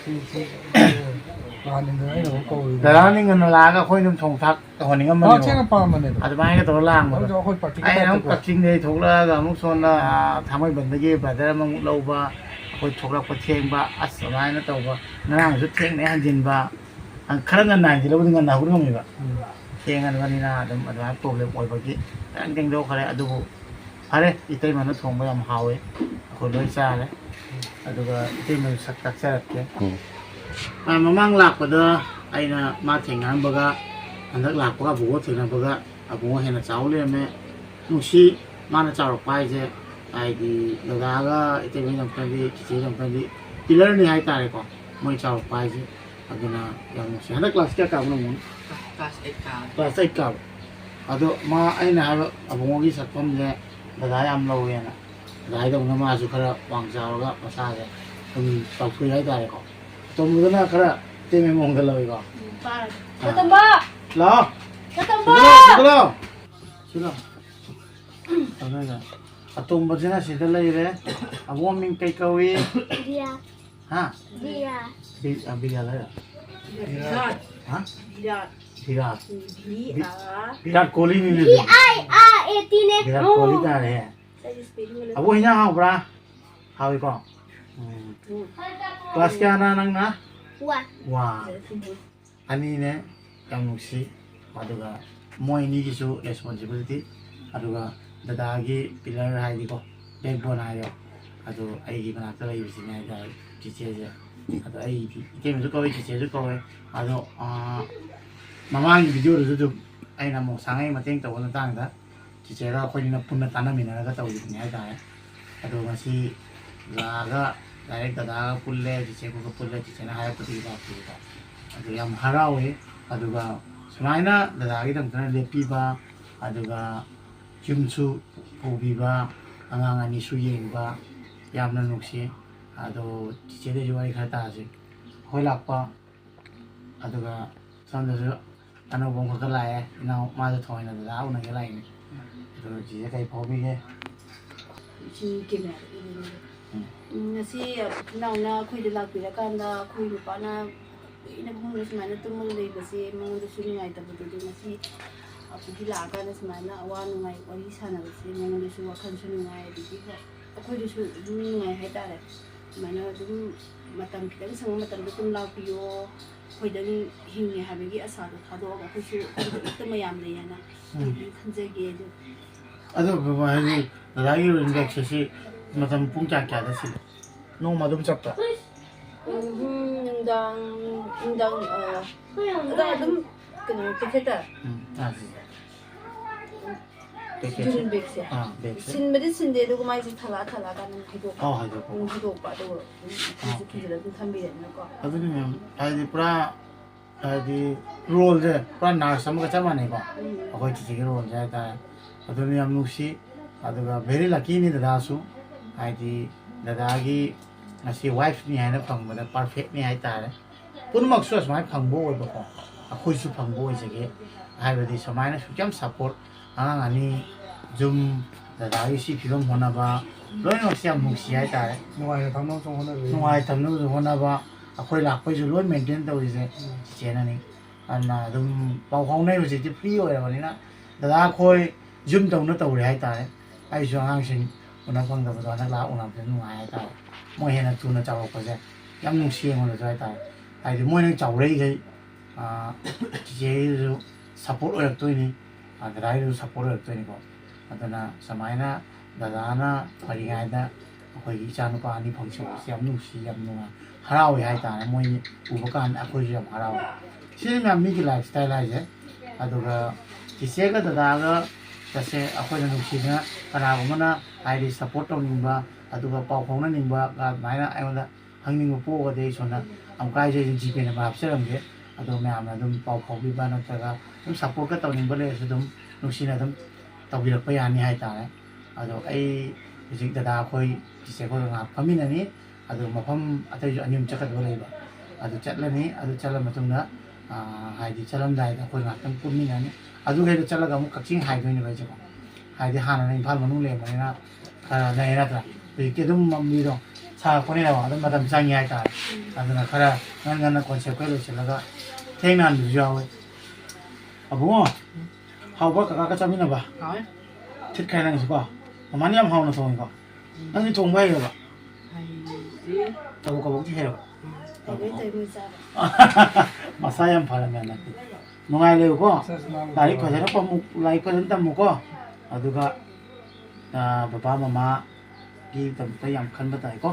ꯁꯤ ꯂꯥꯛꯍꯟꯅꯤꯡꯗꯅ ꯑꯩꯅ ꯑꯃꯨꯛ ꯀꯧꯔꯤꯅꯦ ꯗꯗꯥꯅꯤ ꯉꯟꯅ ꯂꯥꯛꯑꯒ ꯑꯩꯈꯣꯏ ꯑꯗꯨꯝ ꯊꯣꯡ ꯊꯥꯛ ꯃꯥ ꯇꯧꯍꯟꯅꯤꯡꯉꯝꯕꯅꯦꯕ ꯊꯦꯡꯅ ꯄꯥꯝꯕꯅꯦ ꯑꯗꯣ ꯑꯗꯨꯃꯥꯏꯅ ꯇꯧꯔ ꯂꯥꯡꯕꯗꯣ ꯍꯧꯖꯤꯛ ꯑꯩꯈꯣꯏ ꯄꯥꯔꯇꯤꯒꯤ ꯑꯩꯅ ꯑꯃꯨꯛ ꯇꯥꯏꯞꯇꯀꯣ ꯀꯛꯆꯤꯡꯗꯒꯤ ꯊꯣꯛꯂꯛꯑꯒ ꯑꯃꯨꯛ ꯁꯣꯝꯗ ꯊꯥꯡꯃꯩꯕꯟꯗꯒꯤ ꯕ꯭ꯔꯗꯔ ꯑꯃꯃꯨꯛ ꯂꯧꯕ ꯑꯩꯈꯣꯏ ꯊꯣꯛꯂꯛꯄ ꯊꯦꯡꯕ ꯑꯁ ꯑꯗꯨꯃꯥꯏꯅ ꯇꯧꯕ ꯉꯔꯥꯡꯁꯨ ꯊꯦꯡꯅ ꯍꯟꯖꯤꯟꯕ ꯈꯔ ꯉꯟꯅ ꯍꯟꯖꯤꯜꯂꯕꯨꯗꯤ ꯉꯟꯅ ꯍꯧꯕ ꯉꯝꯃꯦꯕ ꯊꯦꯡꯉꯕꯅꯤꯅ ꯑꯗꯨꯝ ꯑꯗꯨꯃꯥꯏꯅ ꯄ꯭ꯔꯣꯕ꯭ꯂꯦꯝ ꯑꯣꯏꯕꯒꯤ ꯈꯤꯇꯪ ꯊꯦꯡꯗꯣꯛꯈ꯭ꯔꯦ ꯑꯗꯨꯕꯨ ꯐꯔꯦ ꯏꯇꯩꯃꯅ ꯊꯣꯡꯕ ꯌꯥꯝ ꯍꯥꯎꯋꯦ ꯑꯩꯈꯣই ꯂꯣꯏ ꯆꯥꯔꯦ ꯑꯗꯨꯒ ꯏꯇꯩꯃꯁꯨ ꯁꯛ ꯇꯥꯛꯆꯔꯛꯀꯦ ꯃꯃꯥꯡ ꯂꯥꯛꯄꯗ ꯑꯩꯅ ꯃꯥ ꯊꯦꯡꯅꯔꯝꯕꯒ ꯍꯟꯗꯛ ꯂꯥꯛꯄꯒ ꯑꯕꯨꯡꯉꯣ ꯊꯦꯡꯅꯕꯒ ꯑꯕꯨꯡꯉꯣ ꯍꯦꯟꯅ ꯆꯥꯎ ꯂꯩꯔꯝꯃꯦ ꯅꯨꯡꯁꯤ ꯃꯥꯅ ꯆꯥꯎꯔꯛꯄ ꯍꯥꯏꯁꯦ ꯍꯥꯏꯗꯤ ꯗꯗꯥꯒ ꯏꯇꯩꯃ ꯌꯥꯝꯀꯟꯗꯤ ꯆꯤꯆꯦ ꯌꯥꯝꯀꯟꯗꯤ ꯄꯤꯂꯔꯅꯤ ꯍꯥꯏꯇꯥꯔꯦꯀꯣ ꯃꯣꯏ ꯆꯥꯎꯔꯛꯄ ꯍꯥꯏꯁꯦ ꯑꯗꯨꯅ ꯌꯥꯝ ꯅꯨꯡꯁꯤ ꯍꯟꯗꯛ ꯀ꯭ꯂꯥꯁ ꯀꯌꯥ ꯀꯥꯕꯅꯣ ꯑꯃꯨꯛ ꯀ꯭ꯂꯥꯁ 8 ꯀꯥꯕ ꯑꯗꯣ ꯃꯥ ꯑꯩꯅ ꯍꯥꯏꯕ ꯑꯕꯨꯡꯉꯣꯒꯤ ꯁꯛꯐꯝꯁꯦ ꯗꯗꯥ ꯌꯥꯝ ꯂꯧꯋꯦꯅ ꯗꯗꯥꯏꯗꯧꯅ ꯃꯥꯁꯨ ꯈꯔ ꯋꯥꯡ ꯆꯥꯎꯔꯒ ꯃꯁꯥꯁꯦ ꯑꯗꯨꯝ ꯆꯥꯎꯊꯣꯛꯏ ꯍꯥꯏꯇꯥꯔꯦꯀꯣ ꯑꯇꯣꯝꯕꯗꯨꯅ ꯈꯔ ꯏꯇꯩꯃ ꯃꯑꯣꯡꯗ ꯂꯧꯋꯤꯀꯣ Katamba! ꯂꯥꯛꯑꯣ Katamba! ꯁꯤꯗ ꯁꯤꯗ ꯑꯗꯨꯅ ꯑꯇꯣꯝꯕꯁꯤꯅ ꯁꯤꯗ ꯂꯩꯔꯦ ꯑꯕꯨꯡꯉꯣ ꯃꯤꯡ ꯀꯩ ꯀꯧꯏ Dia. ꯍꯥ Dia. ꯕꯤꯔꯌꯥ ꯂꯩꯔ ꯍꯥ Virat. Virat V-I-R. Virat ꯀꯣꯍꯂꯤꯅꯤ P-I-R-A-T ne. Virat Kohli ꯇꯥꯔꯦ Saya spelling ꯑꯕꯨ ꯍꯤꯟꯖꯥꯡ ꯍꯥꯎꯕ꯭ꯔꯥ ꯍꯥꯎꯏꯀꯣ ꯀ꯭ꯂꯥꯁ ꯀꯌꯥꯅ ꯅꯪꯅ Wah. ꯋꯥ ꯑꯅꯤꯅꯦ ꯌꯥꯝ ꯅꯨꯡꯁꯤ ꯑꯗꯨꯒ ꯃꯣꯏ ꯑꯅꯤꯒꯤꯁꯨ ꯔꯦꯁꯄꯣꯟꯁꯤꯕꯤꯂꯤꯇꯤ ꯑꯗꯨꯒ ꯗꯗꯥꯒꯤ ꯄꯤꯂꯔ ꯍꯥꯏꯗꯤꯀꯣ ꯕꯦꯛꯕꯣꯟ ꯍꯥꯏꯗꯣ ꯑꯗꯨ ꯑꯩꯒꯤ ꯃꯅꯥꯛꯇ ꯂꯩꯕꯁꯤꯅꯦ ꯍꯥꯏꯇꯥꯔꯦ ꯆꯤꯆꯦꯁꯦ ꯑꯗꯣ ꯑꯩꯒꯤ ꯏꯇꯩꯃꯁꯨ ꯀꯧꯏ ꯆꯤꯆꯦꯁꯨ ꯀꯧꯋꯦ ꯑꯗꯣ ꯃꯃꯥꯡꯒꯤ ꯚꯤꯗꯤꯑꯣꯗꯁꯨ ꯑꯗꯨꯝ ꯑꯩꯅ ꯑꯃꯨꯛ ꯁꯥꯡꯉꯩ ꯃꯇꯦꯡ ꯇꯧꯕ ꯃꯇꯥꯡꯗ ꯆꯤꯆꯦꯒ ꯑꯩꯈꯣꯏꯅ ꯄꯨꯟꯅ ꯇꯥꯟꯅꯃꯤꯟꯅꯔꯒ ꯇꯧꯈꯤꯕꯅꯤ ꯍꯥꯏꯇꯥꯔꯦ ꯑꯗꯣ ꯉꯁꯤ ꯂꯥꯛꯑꯒ ꯗꯥꯏꯔꯦꯛ ꯗꯗꯥꯒ ꯄꯨꯜꯂꯦ ꯆꯤꯆꯦꯒ ꯄꯨꯜꯂꯦ ꯆꯤꯆꯦꯅ ꯍꯥꯏꯔꯛꯄꯗꯒꯤ ꯂꯥꯛꯄꯤꯕ ꯑꯗꯨ ꯌꯥꯝ ꯍꯔꯥꯎꯋꯦ ꯑꯗꯨꯒ ꯁꯨꯃꯥꯏꯅ ꯗꯗꯥꯒꯤꯗꯃꯛꯇ ꯂꯦꯞꯄꯤꯕ ꯑꯗꯨꯒ ꯌꯨꯝꯁꯨ ꯄꯨꯕꯤꯕ ꯑꯉꯥꯡ ꯑꯅꯤꯁꯨ ꯌꯦꯡꯕ ꯌꯥꯝꯅ ꯅꯨꯡꯁꯤ ꯑꯗꯣ ꯆꯤꯆꯦꯗꯁꯨ ꯋꯥꯔꯤ ꯈꯔ ꯇꯥꯁꯤ ꯑꯩꯈꯣꯏ ꯂꯥꯛꯄ ꯑꯗꯨꯒ ꯁꯣꯝꯗꯁꯨ ꯑꯅꯧꯕ ꯑꯃꯈꯛꯀ ꯂꯥꯛꯑꯦ ꯏꯅꯥꯎ ꯃꯥꯁꯨ ꯊꯑꯣꯏꯅ ꯗꯗꯥ ꯎꯅꯒꯦ ꯂꯥꯛꯏꯅꯤ ꯑꯗꯣ ꯆꯤꯆꯦ ꯀꯩ ꯐꯥꯎꯕꯤꯒꯦ Si Kemal. Ngasi nauna akhoi da lakpirаканда akhoi nupana ina bhumna sumana tumul leibase mangda su nungaitaba du ngasi akhoi lakana sumana awa nungai wari sanabase mangda su wakhal su nungai digi akhoi du su nungai haitare sumana dum matam kitang sang matam da tum lakpiyo akhoi dang hingni habagi asada thado akhoi su ita mayam leyana khanjage du ꯑꯗꯣ ꯕꯕꯥ ꯍꯥꯏꯗꯤ ꯗꯗꯥꯒꯤ ꯔꯤꯟꯕꯦꯛꯁꯦ ꯃꯇꯝ ꯄꯨꯡ ꯀꯌꯥꯗ ꯁꯤꯜꯂꯦ ꯅꯣꯡꯃ ꯑꯗꯨꯝ ꯆꯠꯄ꯭ꯔꯥ nundang ada adum kena peketa jurin bekse sin mede sin de do mai thala thala kan hido hido pa do ki da thambi de na ko ꯑꯗꯨꯅꯤ ꯃꯦꯝ ꯍꯥꯏꯗꯤ ꯄꯨꯔꯥ ꯍꯥꯏꯗꯤ ꯔꯣꯜꯁꯦ ꯄꯨꯔꯥ ꯅꯔꯁ ꯑꯃꯒ ꯆꯞ ꯃꯥꯟꯅꯩꯀꯣ ꯑꯩꯈꯣꯏ ꯆꯤꯆꯦꯒꯤ ꯔꯣꯜꯁꯦ ꯍꯥꯏꯇꯥꯔꯦ ꯑꯗꯨꯅ ꯌꯥꯝ ꯅꯨꯡꯁꯤ ꯑꯗꯨꯒ ꯚꯦꯔꯤ ꯂꯛꯀꯤꯅꯤ ꯗꯗꯥꯁꯨ ꯍꯥꯏꯗꯤ ꯗꯗꯥꯒꯤ ꯉꯁꯤ ꯋꯥꯏꯐꯅꯤ ꯍꯥꯏꯅ ꯐꯪꯕꯗ ꯄꯔꯐꯦꯛꯅꯤ ꯍꯥꯏꯇꯥꯔꯦ ꯄꯨꯝꯅꯃꯛꯁꯨ ꯑꯁꯨꯃꯥꯏꯅ ꯐꯪꯕ ꯑꯣꯏꯕꯀꯣ ꯑꯩꯈꯣꯏꯁꯨ ꯐꯪꯕ ꯑꯣꯏꯖꯒꯦ ꯍꯥꯏꯕꯗꯤ ꯁꯨꯃꯥꯏꯅ ꯁꯨꯛꯌꯥꯝ ꯁꯞꯄꯣꯔꯠ ꯑꯉꯥꯡ ꯑꯅꯤ ꯖꯨꯝ ꯗꯗꯥꯒꯤ ꯁꯤ ꯐꯤꯕꯝ ꯍꯣꯠꯅꯕ ꯂꯣꯏꯅꯃꯛꯁꯦ ꯌꯥꯝ ꯅꯨꯡꯁꯤ ꯍꯥꯏꯇꯥꯔꯦ ꯅꯨꯡꯉꯥꯏꯅ ꯊꯝꯅꯕꯁꯨ ꯍꯣꯠꯅꯕꯤ ꯅꯨꯡꯉꯥꯏ ꯊꯝꯅꯕꯁꯨ ꯍꯣꯠꯅꯕ ꯑꯩꯈꯣꯏ ꯂꯥꯛꯄꯩꯁꯨ ꯂꯣꯏ ꯃꯦꯟꯇꯦꯟ ꯇꯧꯔꯤꯁꯦ ꯆꯤꯆꯦꯅꯅꯤ ꯑꯗꯨꯅ ꯑꯗꯨꯝ ꯄꯥꯎ ꯐꯥꯎꯅꯩ ꯍꯧꯖꯤꯛꯇꯤ ꯐ꯭ꯔꯤ ꯑꯣꯏꯔꯕꯅꯤꯅ ꯗꯗꯥ ꯑꯩꯈꯣꯏ ꯖꯨꯝ ꯇꯧꯅ ꯇꯧꯔꯦ ꯍꯥꯏꯇꯥꯔꯦ ꯑꯩꯁꯨ ꯑꯉꯥꯡꯁꯤꯡ ꯎꯅ ꯐꯪꯗꯕꯗꯣ ꯍꯟꯗꯛ ꯂꯥꯛ ꯎꯅꯕꯁꯦ ꯅꯨꯡꯉꯥꯏ ꯍꯥꯏꯇꯥꯔꯦ ꯃꯣꯏ ꯍꯦꯟꯅ ꯊꯨꯅ ꯆꯥꯎꯔꯛꯄꯁꯦ ꯌꯥꯝ ꯅꯨꯡꯁꯤ ꯑꯩꯉꯣꯟꯗꯁꯨ ꯍꯥꯏꯇꯥꯔꯦ ꯍꯥꯏꯗꯤ ꯃꯣꯏꯅ ꯆꯥꯎꯔꯛꯏꯈꯩ ꯆꯤꯆꯦꯒꯤꯁꯨ ꯁꯞꯄꯣꯔꯠ ꯑꯣꯏꯔꯛꯇꯣꯏꯅꯤ ꯗꯗꯥꯒꯤꯁꯨ ꯁꯞꯄꯣꯔꯠ ꯑꯣꯏꯔꯛꯇꯣꯏꯅꯤꯀꯣ ꯑꯗꯨꯅ ꯁꯨꯃꯥꯏꯅ ꯗꯗꯥꯅ ꯐꯔꯤꯉꯩꯗ ꯑꯩꯈꯣꯏꯒꯤ ꯏꯆꯥꯅꯨꯄꯥ ꯑꯅꯤ ꯐꯪꯖꯕꯁꯦ ꯌꯥꯝ ꯅꯨꯡꯁꯤ ꯌꯥꯝ ꯅꯨꯡꯉꯥꯏ ꯍꯔꯥꯎꯋꯦ ꯍꯥꯏꯇꯥꯔꯦ ꯃꯣꯏ ꯎꯕ ꯀꯥꯟꯗ ꯑꯩꯈꯣꯏꯁꯨ ꯌꯥꯝ ꯍꯔꯥꯎꯋꯦ ꯁꯤꯅꯤ ꯃꯌꯥꯝ ꯃꯤꯒꯤ ꯂꯥꯏꯐ ꯁ꯭ꯇꯥꯏꯜ ꯍꯥꯏꯁꯦ ꯑꯗꯨꯒ ꯆꯤꯆꯦꯒ ꯗꯗꯥꯒ ꯆꯠꯁꯦ ꯑꯩꯈꯣꯏꯅ ꯅꯨꯡꯁꯤꯗꯅ ꯀꯅꯥꯒꯨꯝꯕꯅ ꯍꯥꯏꯗꯤ ꯁꯞꯄꯣꯔꯠ ꯇꯧꯅꯤꯡꯕ ꯑꯗꯨꯒ ꯄꯥꯎ ꯐꯥꯎꯅꯅꯤꯡꯕ ꯑꯗꯨꯃꯥꯏꯅ ꯑꯩꯉꯣꯟꯗ ꯍꯪꯅꯤꯡꯕ ꯄꯣꯛꯑꯒꯗꯤ ꯑꯩ ꯁꯣꯝꯗ ꯑꯃꯨꯛꯀꯥꯏꯁꯦ ꯖꯤ ꯄꯦ ꯅꯝꯕꯔ ꯍꯥꯞꯆꯔꯝꯒꯦ ꯑꯗꯣ ꯃꯌꯥꯝꯅ ꯑꯗꯨꯝ ꯄꯥꯎ ꯐꯥꯎꯕꯤꯕ ꯅꯠꯇ꯭ꯔꯒ ꯑꯗꯨꯝ ꯁꯞꯄꯣꯔꯠꯀ ꯇꯧꯅꯤꯡꯕ ꯂꯩꯔꯁꯨ ꯑꯗꯨꯝ ꯅꯨꯡꯁꯤꯅ ꯑꯗꯨꯝ ꯇꯧꯕꯤꯔꯛꯄ ꯌꯥꯅꯤ ꯍꯥꯏꯇꯥꯔꯦ ꯑꯗꯣ ꯑꯩ ꯍꯧꯖꯤꯛ ꯗꯗꯥ ꯑꯩꯈꯣꯏ ꯆꯤꯆꯦ ꯑꯩꯈꯣꯏꯒ ꯉꯥꯏꯍꯥꯛ ꯐꯝꯃꯤꯟꯅꯅꯤ ꯑꯗꯨ ꯃꯐꯝ ꯑꯇꯩꯁꯨ ꯑꯅꯤ ꯑꯍꯨꯝ ꯆꯠꯀꯗꯕ ꯂꯩꯕ ಅದು ಚಲನಿ ಅದು ಚಲ ಮತುಂಗ ಹಾಯ್ದಿ ಚಲಂದಾಯ್ದ ಅಖೋಯ್ ngaktan pumminani adu hedo chalaga amu kakching haidoi bai jabo haidi hana na imphal manung le manina khara naira tra ke dum mammi do sa kone na adum madam changi ai ta aduna khara ngan na concept ko lo chalaga thengnan du jawe abu hau ba ka chamina ba hỏi thit khai nang ba mani am hau na thong ba nang ni thong bai ba hay gì tabu ka bok he ba tại với tay mưa sao masayam phalamya na nungai le ko Sesnal. lai ko jana pa mu lai ko tam mu ko aduga baba mama gi tam ta yam khan ba tai ko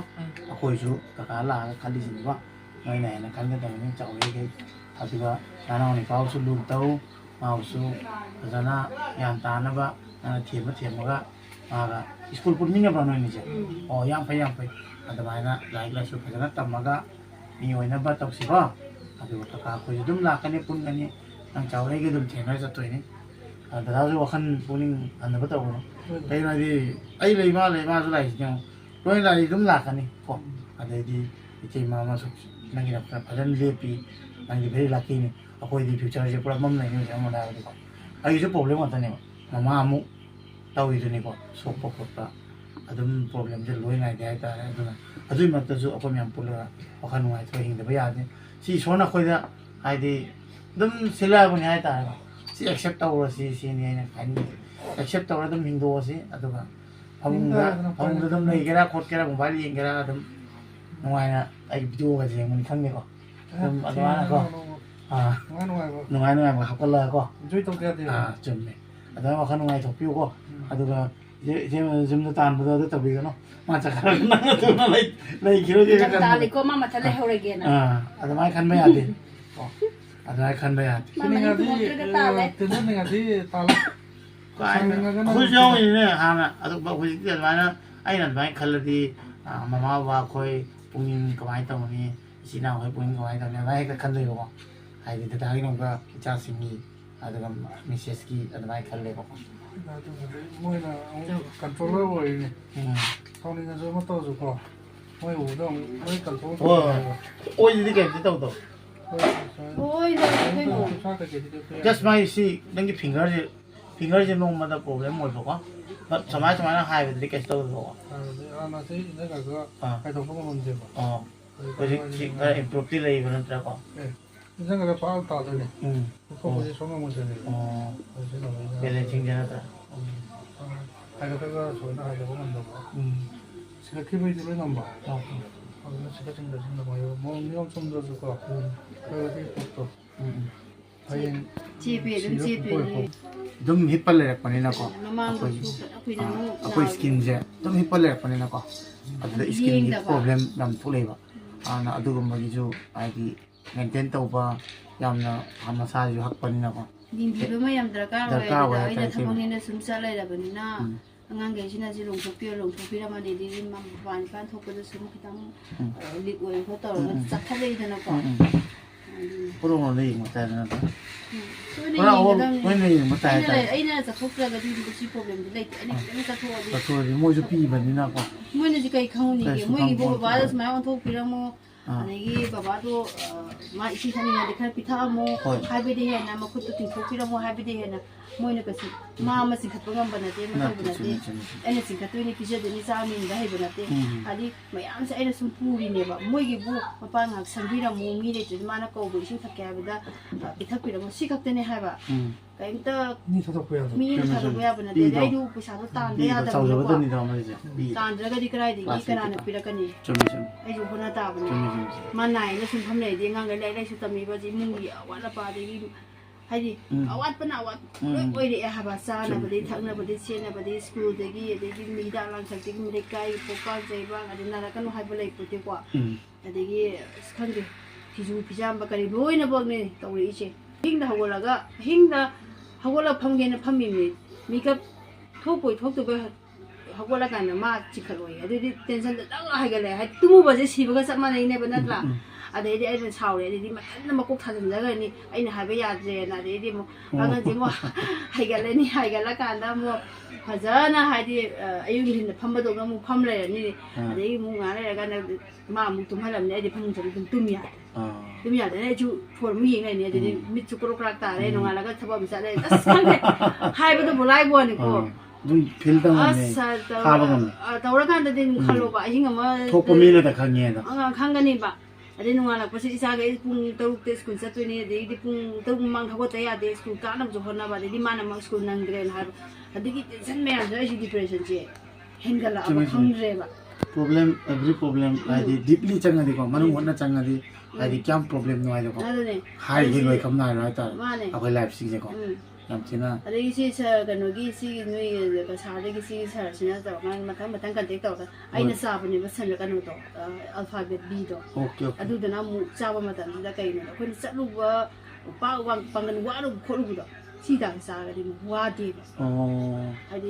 akoi su ka ka la khan di sin ba ngai nai na khan ga tam ni chau le ge aduga nana ni pau su lu tau mau su jana yam ta na ba thiam ga ga school pun ni na ba noi ni je o yam pai adamai na lai la su jana tam ga mi oi na ba tau si ba aduga ka ko dum la kan ni pun ni nang chau le ge dum theng na sa toi ni da ju wa khan puning an ba tau no đây là gì ấy lấy ba số này nhau rồi là gì đúng là cái này có ở đây đi chị mà sụp năng nghiệp là phải lên liệp đi năng nghiệp phải là kia này ở coi đi future sẽ problem này như thế mà nào đi con ấy cái problem của ta này mà mu tao ý này con số bọc bọc ở đó problemจะรวยไงได้แต่đó là ở đây mà tôi ở bên miền Bắc là ở khăn ngoài thôi hình được bây giờ thì chỉ số nào coi ra ai đi đúng sẽ là bên này ta chỉ accept tao là chỉ này cái này accept tao là đúng hình đồ gì à đúng không ông đúng này cái đó cốt cái đó cũng phải liền cái đó đúng ngoài là ai video cái gì mình không biết có đúng ở đó là có ngoài mà học cái lời cóជួយទៅទៀតទៀត chuẩn này ở đó mà không ngoài thuộc phiếu có à đúng là thế mà dùm nó tàn bây giờ tới tập gì nó mà chắc là nó tụi nó lấy kilo gì cái ta đi có mà thật là hậu lại ở đó mai khăn bây giờ đi ở đó khăn bây giờ Sini ngadi tinun ngadi talak. खुश जाओ इन्हें हाँ ना अतो बहुत खुशी थी अदवाना आई ना अदवाई खल थी मामा वा कोई पुंगिंग कमाई तो मनी इसी ना कोई पुंगिंग कमाई तो अदवाई का खल ले वो आई थी ताकि नौका किचा सिंगी अदवाई मिसेस की अदवाई खल ले वो Moi na controller voi ni. Tao ni ngajo ma to ju ko. Moi u dong moi control. ओए ये क्या तो तो ôi rồi cái ngủ Sa ta ke ti. just my see नंगे finger जे नो मतलब प्रॉब्लम हो तो का बट समाज ना हाई विद के तो तो Ana sei na ka ga kai to ko mon je ba. oh कोई का improve ती रही बन तरह को Isang ka pa ta to ni. Hmm Ko ko je so ma mo je ni. oh Ai na ba. पहले चिंग जाना था Ai ka ga so na ai ka mon do ba. Sila ki bai de nam ba. okay Ano sila ting da ting da ba yo. Mo ni om som do ju ko. Ka ga ti to. Ai chia về đúng chia về đi dum hipal le pani na ko nó mang được cái nó ako skin je dum hipal le pani na ko adda skin gi problem nam thule ba ana adu gum gi ju ai gi maintain to ba yamna hamasa ju hak pani na ko nhìn thì với mấy em đã cao rồi đấy là thằng con nên sum sa lại là bên na ngang cái chuyện này chỉ lồng thuốc pia mà để đi mà hoàn toàn thuốc cái sum cái thằng lịch quayเขาต่อแล้วจับทะเลนั่นก็ puro no le mo ta na ta cái puro o when le mo ta ta ấy làจับthuốc ra cái gì cái problem gì đấy anhจับthuốc đi ta to ri mo ju pi ba ni na ko mỗi người cái không này mỗi người bố bà đó mà ăn thuốc pia mà anh ấy bà đó mà ít khi này để khai pita mo hai bên đây là mà khuất tự thuốc pia mo hai bên đây là mỗi người cái gì mà sinh hoạt bằng bên này mà bên này anh sinh hoạt tôi này cái gì để sao mình đã hay bên này anh đi mà anh sẽ anh sum puri này bà mỗi người bố mà bạn học sinh viên là mua mi để cho mà nó cầu với sinh hoạt cái bây giờ ít thuốc pia mà sinh hoạt này hay bà cái đó ni sa to ko ya. mi sa to ya bên này đấy đủ पैसा तो तान दे याद sau rồi ni da ma je bi तान जगह दिख रहा है ये कराने पीड़ा करनी chum ai dùng con ta bên chum mà này nó xung phong này thì ngang cái này đây sưu tầm gì bao gì mung gì quát là ba thì hay gì quát bên nào quát ôi để hà bà sa là bên thằng là bên xe là bên school thì cái mi đã làm sạch thì mi cái phố cao dây vàng ở đây là cái nó hay bên này bữa tiệc quá thì cái khăn gì thì dù pijama cái đôi nó bưng này tàu đi chứ hình là hậu là phong cái nó phong mi cái thuốc từ cái hậu là cái nó mà chỉ khởi rồi thì tension đã hay cái này hay tu mua bao giờ xí bao cái sắp mà này bên đó là ꯑꯗꯩꯗꯤ ꯑꯩꯅ ꯁꯥꯎꯔꯦ ꯑꯗꯩꯗꯤ ꯃꯊꯟꯇ ꯃꯀꯣꯛ ꯊꯥꯖꯤꯟꯖꯈ꯭ꯔꯅꯤ ꯑꯩꯅ ꯍꯥꯏꯕ ꯌꯥꯗ꯭ꯔꯦꯅ ꯑꯗꯩꯗꯤ ꯑꯃꯨꯛ ꯀꯥꯡꯒꯟꯁꯦ ꯑꯃꯨꯛ ꯍꯩꯒꯠꯂꯅꯤ ꯍꯩꯒꯠꯂꯀꯥꯟꯗ ꯑꯃꯨꯛ ꯐꯖꯅ ꯍꯥꯏꯗꯤ ꯑꯌꯨꯛ ꯅꯨꯡꯊꯤꯟꯗ ꯐꯝꯕꯗꯧꯅ ꯑꯃꯨꯛ ꯐꯝ ꯂꯩꯔꯅꯤ ꯑꯗꯩ ꯑꯃꯨꯛ ꯉꯥꯏ ꯂꯩꯔꯀꯥꯟꯗ ꯃꯥ ꯑꯃꯨꯛ ꯇꯨꯝꯍꯜꯂꯝꯅꯤ ꯑꯩꯗꯤ ꯐꯃꯨꯡ ꯆꯠꯂ ꯑꯗꯨꯝ ꯇꯨꯝ ꯌꯥꯔꯦ ꯇꯨꯝ ꯌꯥꯗꯅ ꯑꯩꯁꯨ ꯐꯣꯟ ꯑꯃꯨꯛ ꯌꯦꯡ ꯂꯩꯅꯤ ꯑꯗꯩꯗꯤ ꯃꯤꯠꯁꯨ ꯀ꯭ꯔꯣꯛ ꯀ꯭ꯔꯥꯛ ꯇꯥꯔꯦ ꯅꯣꯡꯉꯥꯜꯂꯒ ꯊꯕꯛ ꯑꯃ ꯆꯠꯂꯦ ꯑꯁ ꯈꯪꯗꯦ ꯍꯥꯏꯕꯗꯨꯕꯨ ꯂꯥꯏꯕꯣꯅꯤꯀꯣ ꯑꯗꯨꯝ ꯐꯤꯜ ꯇꯧꯉꯝꯃꯦ ꯊꯥꯕ ꯉꯝꯃꯦ ꯇꯧꯔꯀꯥꯟꯗꯗꯤ ꯑꯗꯨꯝ ꯈꯜꯂꯣꯕ ꯑꯍꯤꯡ ꯑꯃ ꯊꯣꯛꯄ ꯃꯤꯅꯗ ꯈꯪꯉꯦꯗ ꯈꯪꯒꯅꯤꯕ ꯑꯗꯩ ꯅꯣꯡꯉꯥꯜꯂꯛꯄꯁꯤ ꯏꯆꯥꯒꯩ ꯄꯨꯡ 6ꯇ ꯁ꯭ꯀꯨꯜ ꯆꯠꯇꯣꯏꯅꯤ ꯑꯗꯩꯗꯤ ꯄꯨꯡ 6 ꯃꯃꯥꯡ ꯍꯧꯒꯠꯇ ꯌꯥꯗꯦ ꯁ꯭ꯀꯨꯜ ꯀꯥꯅꯕꯁꯨ ꯍꯣꯠꯅꯕ ꯑꯗꯩꯗꯤ ꯃꯥꯅ ꯑꯃꯨꯛ ꯁ꯭ꯀꯨꯜ ꯅꯪꯗ꯭ꯔꯦꯅ ꯍꯥꯏꯕ ꯑꯗꯒꯤ ꯇꯦꯟꯁꯟ ꯃꯌꯥꯝꯁꯦ ꯑꯩꯁꯤ ꯗꯤꯄ꯭ꯔꯦꯁꯟꯁꯦ ꯍꯦꯟꯒꯠꯂꯛꯑꯕ ꯈꯪꯗ꯭ꯔꯦꯕ ꯄ꯭ꯔꯣꯕ꯭ꯂꯦꯝ ꯑꯦꯚ꯭ꯔꯤ ꯄ꯭ꯔꯣꯕ꯭ꯂꯦꯝ ꯍꯥꯏꯗꯤ ꯗꯤꯞꯂꯤ ꯆꯪꯉꯗꯤꯀꯣ ꯃꯅꯨꯡ ꯍꯣꯠꯅ ꯆꯪꯉꯗꯤ ꯍꯥꯏꯗꯤ ꯀꯌꯥꯝ ꯄ꯭ꯔꯣꯕ꯭ꯂꯦꯝꯅꯣ ꯍꯥꯏꯗꯣꯀꯣ ꯑꯗꯨꯅꯦ ꯍꯥꯏꯒꯤ ꯂꯣꯏ ꯈꯝ ꯅꯥꯏꯔꯣ ꯍꯥꯏꯇꯥꯔꯦ ꯃꯥꯅꯦ ꯑꯩꯈꯣꯏ ꯂꯥꯏꯐꯁꯤꯡꯁꯦꯀꯣ ꯌꯥꯝ ꯊꯤꯅ ꯑꯗꯒꯤ ꯁꯤ ꯀꯩꯅꯣꯒꯤ ꯁꯤꯒꯤ ꯅꯣꯏ ꯁꯥꯔꯗꯒꯤ ꯁꯤꯒꯤ ꯁꯥꯔꯁꯤꯅ ꯇꯧꯔꯀꯥꯟꯗ ꯃꯊꯪ ꯀꯟꯇꯦꯛ ꯇꯧꯔꯒ ꯑꯩꯅ ꯆꯥꯕꯅꯦꯕ ꯀꯩꯅꯣꯗꯣ ꯑꯜꯐꯥꯕꯦꯠ ꯕꯤꯗꯣ ꯑꯣꯀꯦ ꯑꯣꯀꯦ ꯑꯗꯨꯗꯨꯅ ꯑꯃꯨꯛ ꯆꯥꯕ ꯃꯇꯝꯁꯤꯗ ꯀꯩꯅꯣꯗ ꯑꯩꯈꯣꯏꯅ ꯆꯠꯂꯨꯕ ꯄꯥꯡꯒꯟ ꯋꯥꯔꯨꯕ ꯈꯣꯠꯂꯨꯕꯗꯣ ꯁꯤꯗꯪ ꯆꯥꯔꯒꯗꯤ ꯑꯃꯨꯛ ꯋꯥꯗꯦꯕ ꯍꯥꯏꯗꯤ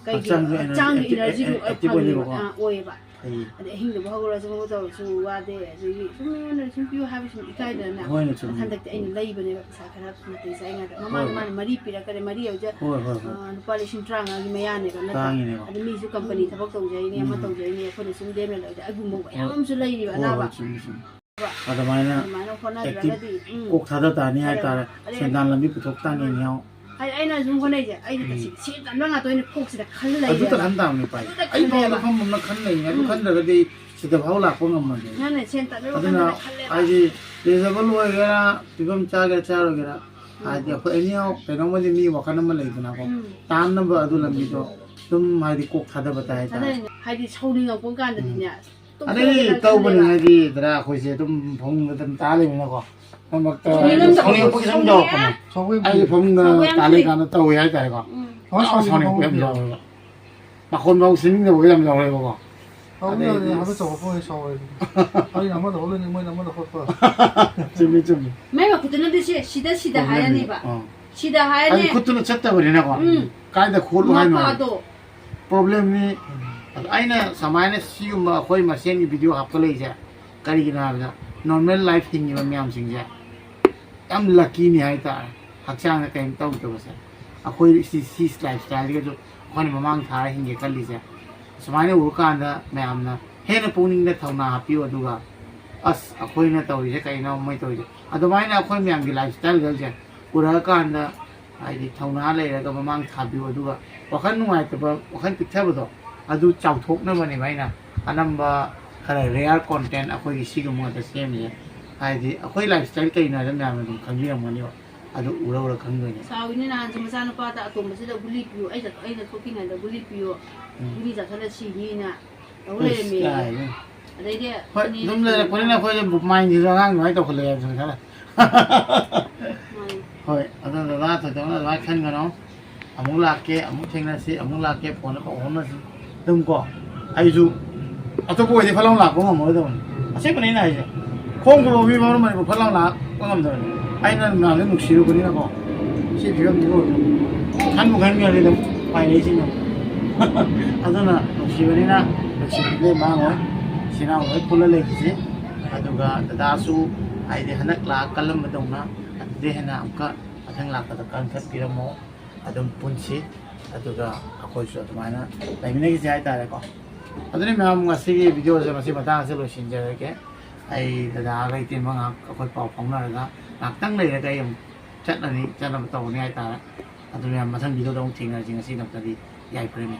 ꯀꯩꯒꯤ ꯍꯛꯆꯥꯡꯒꯤ ꯏꯅꯔꯖꯤꯗꯨ ꯐꯪꯉꯦꯕ ꯑꯣꯏꯌꯦꯕ ꯑꯗꯩ ꯑꯍꯤꯡꯗꯕꯨ ꯍꯧꯒꯠꯂꯁꯨ ꯑꯃꯨꯛ ꯇꯧꯔꯁꯨ ꯋꯥꯗꯦ ꯑꯗꯒꯤ ꯁꯨꯝ ꯃꯤꯉꯣꯟꯗ ꯁꯨꯝ ꯄꯤꯌꯨ ꯍꯥꯏꯕ ꯁꯨꯝ ꯏꯀꯥꯏꯗꯅ ꯍꯟꯗꯛꯇꯤ ꯑꯩꯅ ꯂꯩꯕꯅꯦꯕ ꯄꯩꯁా ꯈꯔ ꯃꯇꯦꯡ ꯆꯥꯏꯉꯥꯏꯗ ꯃꯃꯥꯡꯗ ꯃꯥꯅ 3 ꯄꯤꯔꯛꯀꯅꯤ 3 ꯍꯧꯖꯤꯛ ꯂꯨꯄꯥ 35,000ꯒꯤ ꯃꯌꯥꯅꯦꯕ ꯅꯠꯇ꯭ꯔꯥ ꯑꯗꯨ ꯃꯤꯁꯨ ꯀꯝꯄꯅꯤ ꯊꯕꯛ ꯇꯧꯖꯩꯅꯦ ꯑꯃ ꯇꯧꯖꯩꯅꯦ ꯑꯩꯈꯣꯏꯅ ꯁꯨꯝ ꯂꯦꯝꯅ ꯂꯩꯗ ꯑꯩꯒꯨꯝꯕ ꯃꯌꯥꯝ ꯑꯃꯁꯨ ꯂꯩꯔꯤꯕ ꯑꯅꯥꯕ ꯑꯗꯨꯃꯥꯏꯅ ꯍꯣꯠꯅꯗ꯭ꯔꯒꯗꯤ ꯀꯣꯛ ꯊꯥꯗ ꯇꯥꯅꯤ ꯍꯥꯏꯇꯥꯔꯦ ꯁꯦꯟꯗꯥꯟ ꯂꯝꯕꯤ ꯄꯨꯊꯣꯛ ꯇꯥꯅꯤ ꯌꯥꯎ ꯍꯥꯏꯗꯤ ꯑꯩꯅ ꯁꯨꯝ ꯍꯣꯠꯅꯩꯁꯦ ꯑꯩꯗꯤ ꯇꯁꯦꯡꯅ ꯁꯦꯟ ꯇꯥꯟꯕ ꯉꯥꯛꯇ ꯑꯣꯏꯅ ꯀꯣꯛꯁꯤꯗ ꯈꯜ ꯑꯗꯨꯇ ꯂꯩꯔꯦꯕ ꯈꯟ ꯇꯥꯕꯅꯤ ꯄꯥꯏ ꯑꯩ ꯐꯥꯎ ꯃꯐꯝ ꯑꯃ ꯈꯟ ꯂꯩꯅꯤ ꯑꯗꯨ ꯈꯟꯗ꯭ꯔꯒꯗꯤ ꯁꯤꯗ ꯐꯥꯎ ꯂꯥꯛꯄ ꯉꯝꯃꯣꯏ ꯅꯪꯅ ꯁꯦꯟ ꯇꯥꯟꯕ ꯑꯗꯨꯅ ꯋꯥꯈꯜꯗ ꯈꯜꯂꯦꯕ ꯍꯥꯏꯗꯤ ꯔꯤꯖꯅꯦꯕꯜ ꯑꯣꯏꯒꯦꯔꯥ ꯐꯤꯕꯝ ꯆꯥꯒꯦꯔꯥ ꯆꯥꯔꯣꯏꯒꯦꯔꯥ ꯍꯥꯏꯗꯤ ꯑꯩꯈꯣꯏ ꯑꯦꯅꯤꯍꯥꯎ ꯀꯩꯅꯣꯝꯃꯗꯤ ꯃꯤ ꯋꯥꯈꯜ ꯑꯃ ꯂꯩꯗꯅꯀꯣ ꯇꯥꯟꯅꯕ ꯑꯗꯨ ꯂꯝꯕꯤꯗꯣ ꯑꯗꯨꯝ ꯍꯥꯏꯗꯤ ꯀꯣꯛ ꯊꯥꯗꯕ ꯇꯥꯏ ꯍꯥꯏꯇꯥꯔꯦ ꯍꯥꯏꯗꯤ ꯁꯧꯅꯤꯡꯉꯛꯄ ꯀꯥꯟꯗꯗꯤꯅꯦ ꯑꯗꯩ ꯇꯧꯕꯅꯤ ꯍꯥꯏꯗꯤ ꯗꯔꯥ ꯑꯩꯈꯣꯏꯁꯦ ꯑꯗꯨꯝ ꯐꯃꯨꯡꯗ ꯑꯗꯨꯝ ꯇꯥ ꯂꯩꯕꯅꯤꯅꯀꯣ ꯁꯥꯎꯅꯤꯡꯉꯛꯄꯒꯤ ꯁꯨꯝ ꯌꯧꯔꯛꯄꯅꯦ ꯑꯩꯒꯤ ꯐꯃꯨꯡꯗ ꯇꯥ ꯂꯩꯀꯥꯟꯗ ꯇꯧꯋꯦ ꯍꯥꯏꯇꯥꯔꯦꯀꯣ ꯁꯥꯎꯅꯤꯡꯉꯛꯄ ꯌꯥꯝ ꯌꯥꯎꯋꯦꯕ ꯃꯈꯣꯟ ꯐꯥꯎ ꯁꯤꯅꯤꯡꯗꯕꯒ ꯌꯥꯝ ꯌꯥꯎꯋꯦꯕꯀꯣ 하면 저거 보니 샤워해. 아니 아마도 원래는 뭐 아마도 헛바. ꯆꯨꯝꯃꯤ ꯆꯨꯝꯃꯤ ꯃꯥꯏ ꯃꯈꯨꯠꯇꯨꯅꯗꯤ ꯁꯤꯗ ꯍꯥꯏꯔꯅꯤꯕ ꯁꯤꯗ ꯍꯥꯏꯔꯅꯤ ꯑꯩ ꯈꯨꯠꯇꯨꯅ ꯆꯠꯇꯕꯅꯤꯅꯀꯣ ꯀꯥꯏꯗ ꯈꯣꯠꯂꯨ ꯍꯥꯏꯅꯣ ꯃꯄꯥꯗꯣ ꯄ꯭ꯔꯣꯕ꯭ꯂꯦꯝꯅꯤ ꯑꯩꯅ ꯁꯨꯃꯥꯏꯅ ꯁꯤꯒꯨꯝꯕ ꯑꯩꯈꯣꯏ ꯃꯁꯦꯟꯒꯤ ꯚꯤꯗꯤꯑꯣ ꯍꯥꯞꯀꯠꯂꯛꯏꯁꯦ ꯀꯔꯤꯒꯤꯅꯣ ꯍꯥꯏꯕꯗ ꯅꯣꯔꯃꯦꯜ ꯂꯥꯏꯐ ꯍꯤꯡꯉꯤꯕ ꯃꯌꯥꯝꯁꯤꯡꯁꯦ ꯌꯥꯝ ꯂꯛꯀꯤꯅꯤ ꯍꯥꯏꯇꯥꯔꯦ ꯍꯛꯆꯥꯡꯗ ꯀꯔꯤꯝ ꯇꯧꯗꯕꯁꯦ ꯑꯩꯈꯣꯏ ꯁꯤ ꯂꯥꯏꯐ ꯁ꯭ꯇꯥꯏꯜꯁꯤꯒꯁꯨ ꯑꯩꯈꯣꯏꯅ ꯃꯃꯥꯡ ꯊꯥꯔ ꯍꯤꯡꯒꯦ ꯈꯜꯂꯤꯁꯦ ꯁꯨꯃꯥꯏꯅ ꯎꯔꯀꯥꯟꯗ ꯃꯌꯥꯝꯅ ꯍꯦꯟꯅ ꯄꯨꯛꯅꯤꯡꯗ ꯊꯧꯅꯥ ꯍꯥꯞꯄꯤꯌꯨ ꯑꯗꯨꯒ ꯑꯁ ꯑꯩꯈꯣꯏꯅ ꯇꯧꯔꯤꯁꯦ ꯀꯩꯅꯣ ꯃꯣꯏ ꯇꯧꯔꯤꯁꯦ ꯑꯗꯨꯃꯥꯏꯅ ꯑꯩꯈꯣꯏ ꯃꯌꯥꯝꯒꯤ ꯂꯥꯏꯐ ꯁ꯭ꯇꯥꯏꯜꯒꯁꯦ ꯎꯔꯛꯑꯀꯥꯟꯗ ꯍꯥꯏꯗꯤ ꯊꯧꯅꯥ ꯂꯩꯔꯒ ꯃꯃꯥꯡ ꯊꯥꯕꯤꯌꯨ ꯑꯗꯨꯒ ꯋꯥꯈꯜ ꯅꯨꯡꯉꯥꯏꯇꯕ ꯋꯥꯈꯜ ꯄꯤꯛꯊꯕꯗꯣ ꯑꯗꯨ ꯆꯥꯎꯊꯣꯛꯅꯕꯅꯦꯕ ꯑꯩꯅ ꯑꯅꯝꯕ ꯈꯔ ꯔꯦꯌꯔ ꯀꯣꯟꯇꯦꯟ ꯑꯩꯈꯣꯏꯒꯤ ꯁꯤꯒꯨꯝꯕ ꯉꯥꯛꯇ ꯁꯦꯝꯃꯤꯁꯦ ꯍꯥꯏꯗꯤ ꯑꯩꯈꯣꯏ ꯂꯥꯏꯐ ꯁ꯭ꯇꯥꯏꯜ ꯀꯩꯅꯣ ꯍꯥꯏꯕ ꯃꯌꯥꯝꯅ ꯑꯗꯨꯝ ꯈꯪꯕꯤꯔꯝꯒꯅꯦꯕ ꯑꯗꯨ ꯎꯔ ꯈꯪꯗꯣꯏꯅꯦ ꯁꯥꯎꯏꯅꯦ ꯅꯍꯥꯟꯁꯨ ꯃꯆꯥꯅꯨꯄꯥꯗ ꯑꯇꯣꯝꯕꯁꯤꯗ ꯒꯨꯂꯤ ꯄꯤꯌꯨ ꯑꯩꯅ ꯊꯣꯛꯇ꯭ꯔꯤꯉꯩꯗ ꯒꯨꯂꯤ ꯄꯤꯌꯨ ꯒꯨꯂꯤ ꯆꯥꯁꯜꯂ ꯁꯤꯅꯤꯅ ꯇꯧ ꯂꯩꯔꯝꯃꯦ ꯑꯗꯩꯗꯤ ꯍꯣꯏ ꯑꯗꯨꯝ ꯂꯩꯔꯛꯄꯅꯤꯅ ꯑꯩꯈꯣꯏꯁꯦ ꯃꯥꯏꯟꯁꯤꯁꯨ ꯑꯉꯥꯡ ꯑꯗꯨꯃꯥꯏꯅ ꯇꯧꯈꯠꯂꯛꯑꯦ ꯍꯥꯏꯕꯁꯨ ꯈꯔ ꯍꯣꯏ ꯑꯗꯨ ꯗꯗꯥ ꯊꯣꯏꯗꯣꯛꯅ ꯑꯗꯨꯃꯥꯏꯅ ꯈꯟꯒꯅꯣ ꯑꯃꯨꯛ ꯂꯥꯛꯀꯦ ꯑꯃꯨꯛ ꯊꯦꯡꯅꯁꯤ ꯑꯃꯨꯛ ꯂꯥꯛꯀꯦ ꯐꯣꯟꯗ ꯄꯥꯎ ꯐꯥꯎꯅꯁꯤ ꯑꯗꯨꯝ ꯀꯣ ꯑꯩꯁꯨ ꯑꯇꯣꯞꯄ ꯑꯣꯏꯗꯤ ꯐꯠ ꯂꯥꯎ ꯂꯥꯛꯄ ꯉꯝꯃꯔꯣꯏꯗꯕꯅꯤ ꯑꯁꯦꯡꯕꯅꯤ ꯑꯩꯅ ꯍꯥꯏꯁꯦ ꯈꯣꯡ ꯈꯨꯕ ꯃꯤ ꯐꯥꯎꯅ ꯃꯅꯤꯄꯨꯔ ꯐꯠ ꯂꯥꯎ ꯂꯥꯛꯄ ꯉꯝꯗꯕꯅꯤ ꯑꯩꯅ ꯃꯌꯥꯝꯁꯦ ꯅꯨꯡꯁꯤꯔꯨꯕꯅꯤꯅꯀꯣ ꯁꯤ ꯐꯤꯕꯝꯁꯤꯕꯨ ꯈꯟꯕꯨ ꯈꯟꯈ꯭ꯔꯗꯤ ꯑꯗꯨꯝ ꯄꯥꯏꯔꯛꯏꯁꯤꯅ ꯑꯗꯨꯅ ꯅꯨꯡꯁꯤꯕꯅꯤꯅ ꯅꯨꯡꯁꯤꯕꯗꯤ ꯃꯥꯡꯉꯣꯏ ꯏꯆꯤꯟ ꯏꯅꯥꯎ ꯂꯣꯏ ꯄꯨꯜꯂ ꯂꯩꯈꯤꯁꯤ ꯑꯗꯨꯒ ꯗꯗꯥꯁꯨ ꯍꯥꯏꯗꯤ ꯍꯟꯗꯛ ꯂꯥꯛ ꯀꯜꯂꯝꯕꯗꯧꯅ ꯑꯗꯨꯗꯩ ꯍꯦꯟꯅ ꯑꯃꯨꯛꯀ ꯃꯊꯪ ꯂꯥꯛꯄꯗ ꯀꯟꯈꯠꯄꯤꯔꯝꯃꯣ ꯑꯗꯨꯝ ꯄꯨꯟꯁꯤ ꯑꯗꯨꯒ ꯑꯩꯈꯣꯏꯁꯨ ꯑꯗꯨꯃꯥꯏꯅ ꯂꯩꯃꯤꯟꯅꯈꯤꯁꯤ ꯍꯥꯏꯇꯥꯔꯦꯀꯣ ꯑꯗꯨꯅꯤ ꯃꯌꯥꯝ ꯉꯁꯤꯒꯤ ꯚꯤꯗꯤꯑꯣꯁꯦ ꯃꯁꯤ ꯃꯇꯥꯡꯁꯦ ꯂꯣꯏꯁꯤꯟꯖꯔꯒꯦ ꯑꯩ ꯗꯗꯥꯒ ꯏꯇꯦꯟꯕ ꯉꯥꯏꯍꯥꯛ ꯑꯩꯈꯣꯏ ꯄꯥꯎ ꯐꯥꯎꯅꯔꯒ ꯉꯥꯏꯍꯥꯛꯇꯪ ꯂꯩꯔꯒ ꯑꯩ ꯑꯃꯨꯛ ꯆꯠꯅꯕ ꯇꯧꯒꯅꯤ ꯍꯥꯏꯇꯥꯔꯦ ꯑꯗꯨ ꯃꯌꯥꯝ ꯃꯊꯪ ꯚꯤꯗꯤꯑꯣꯗ ꯑꯃꯨꯛ ꯊꯦꯡꯅꯔꯁꯤ ꯉꯁꯤꯗꯃꯛꯇꯗꯤ ꯌꯥꯏꯐꯔꯦ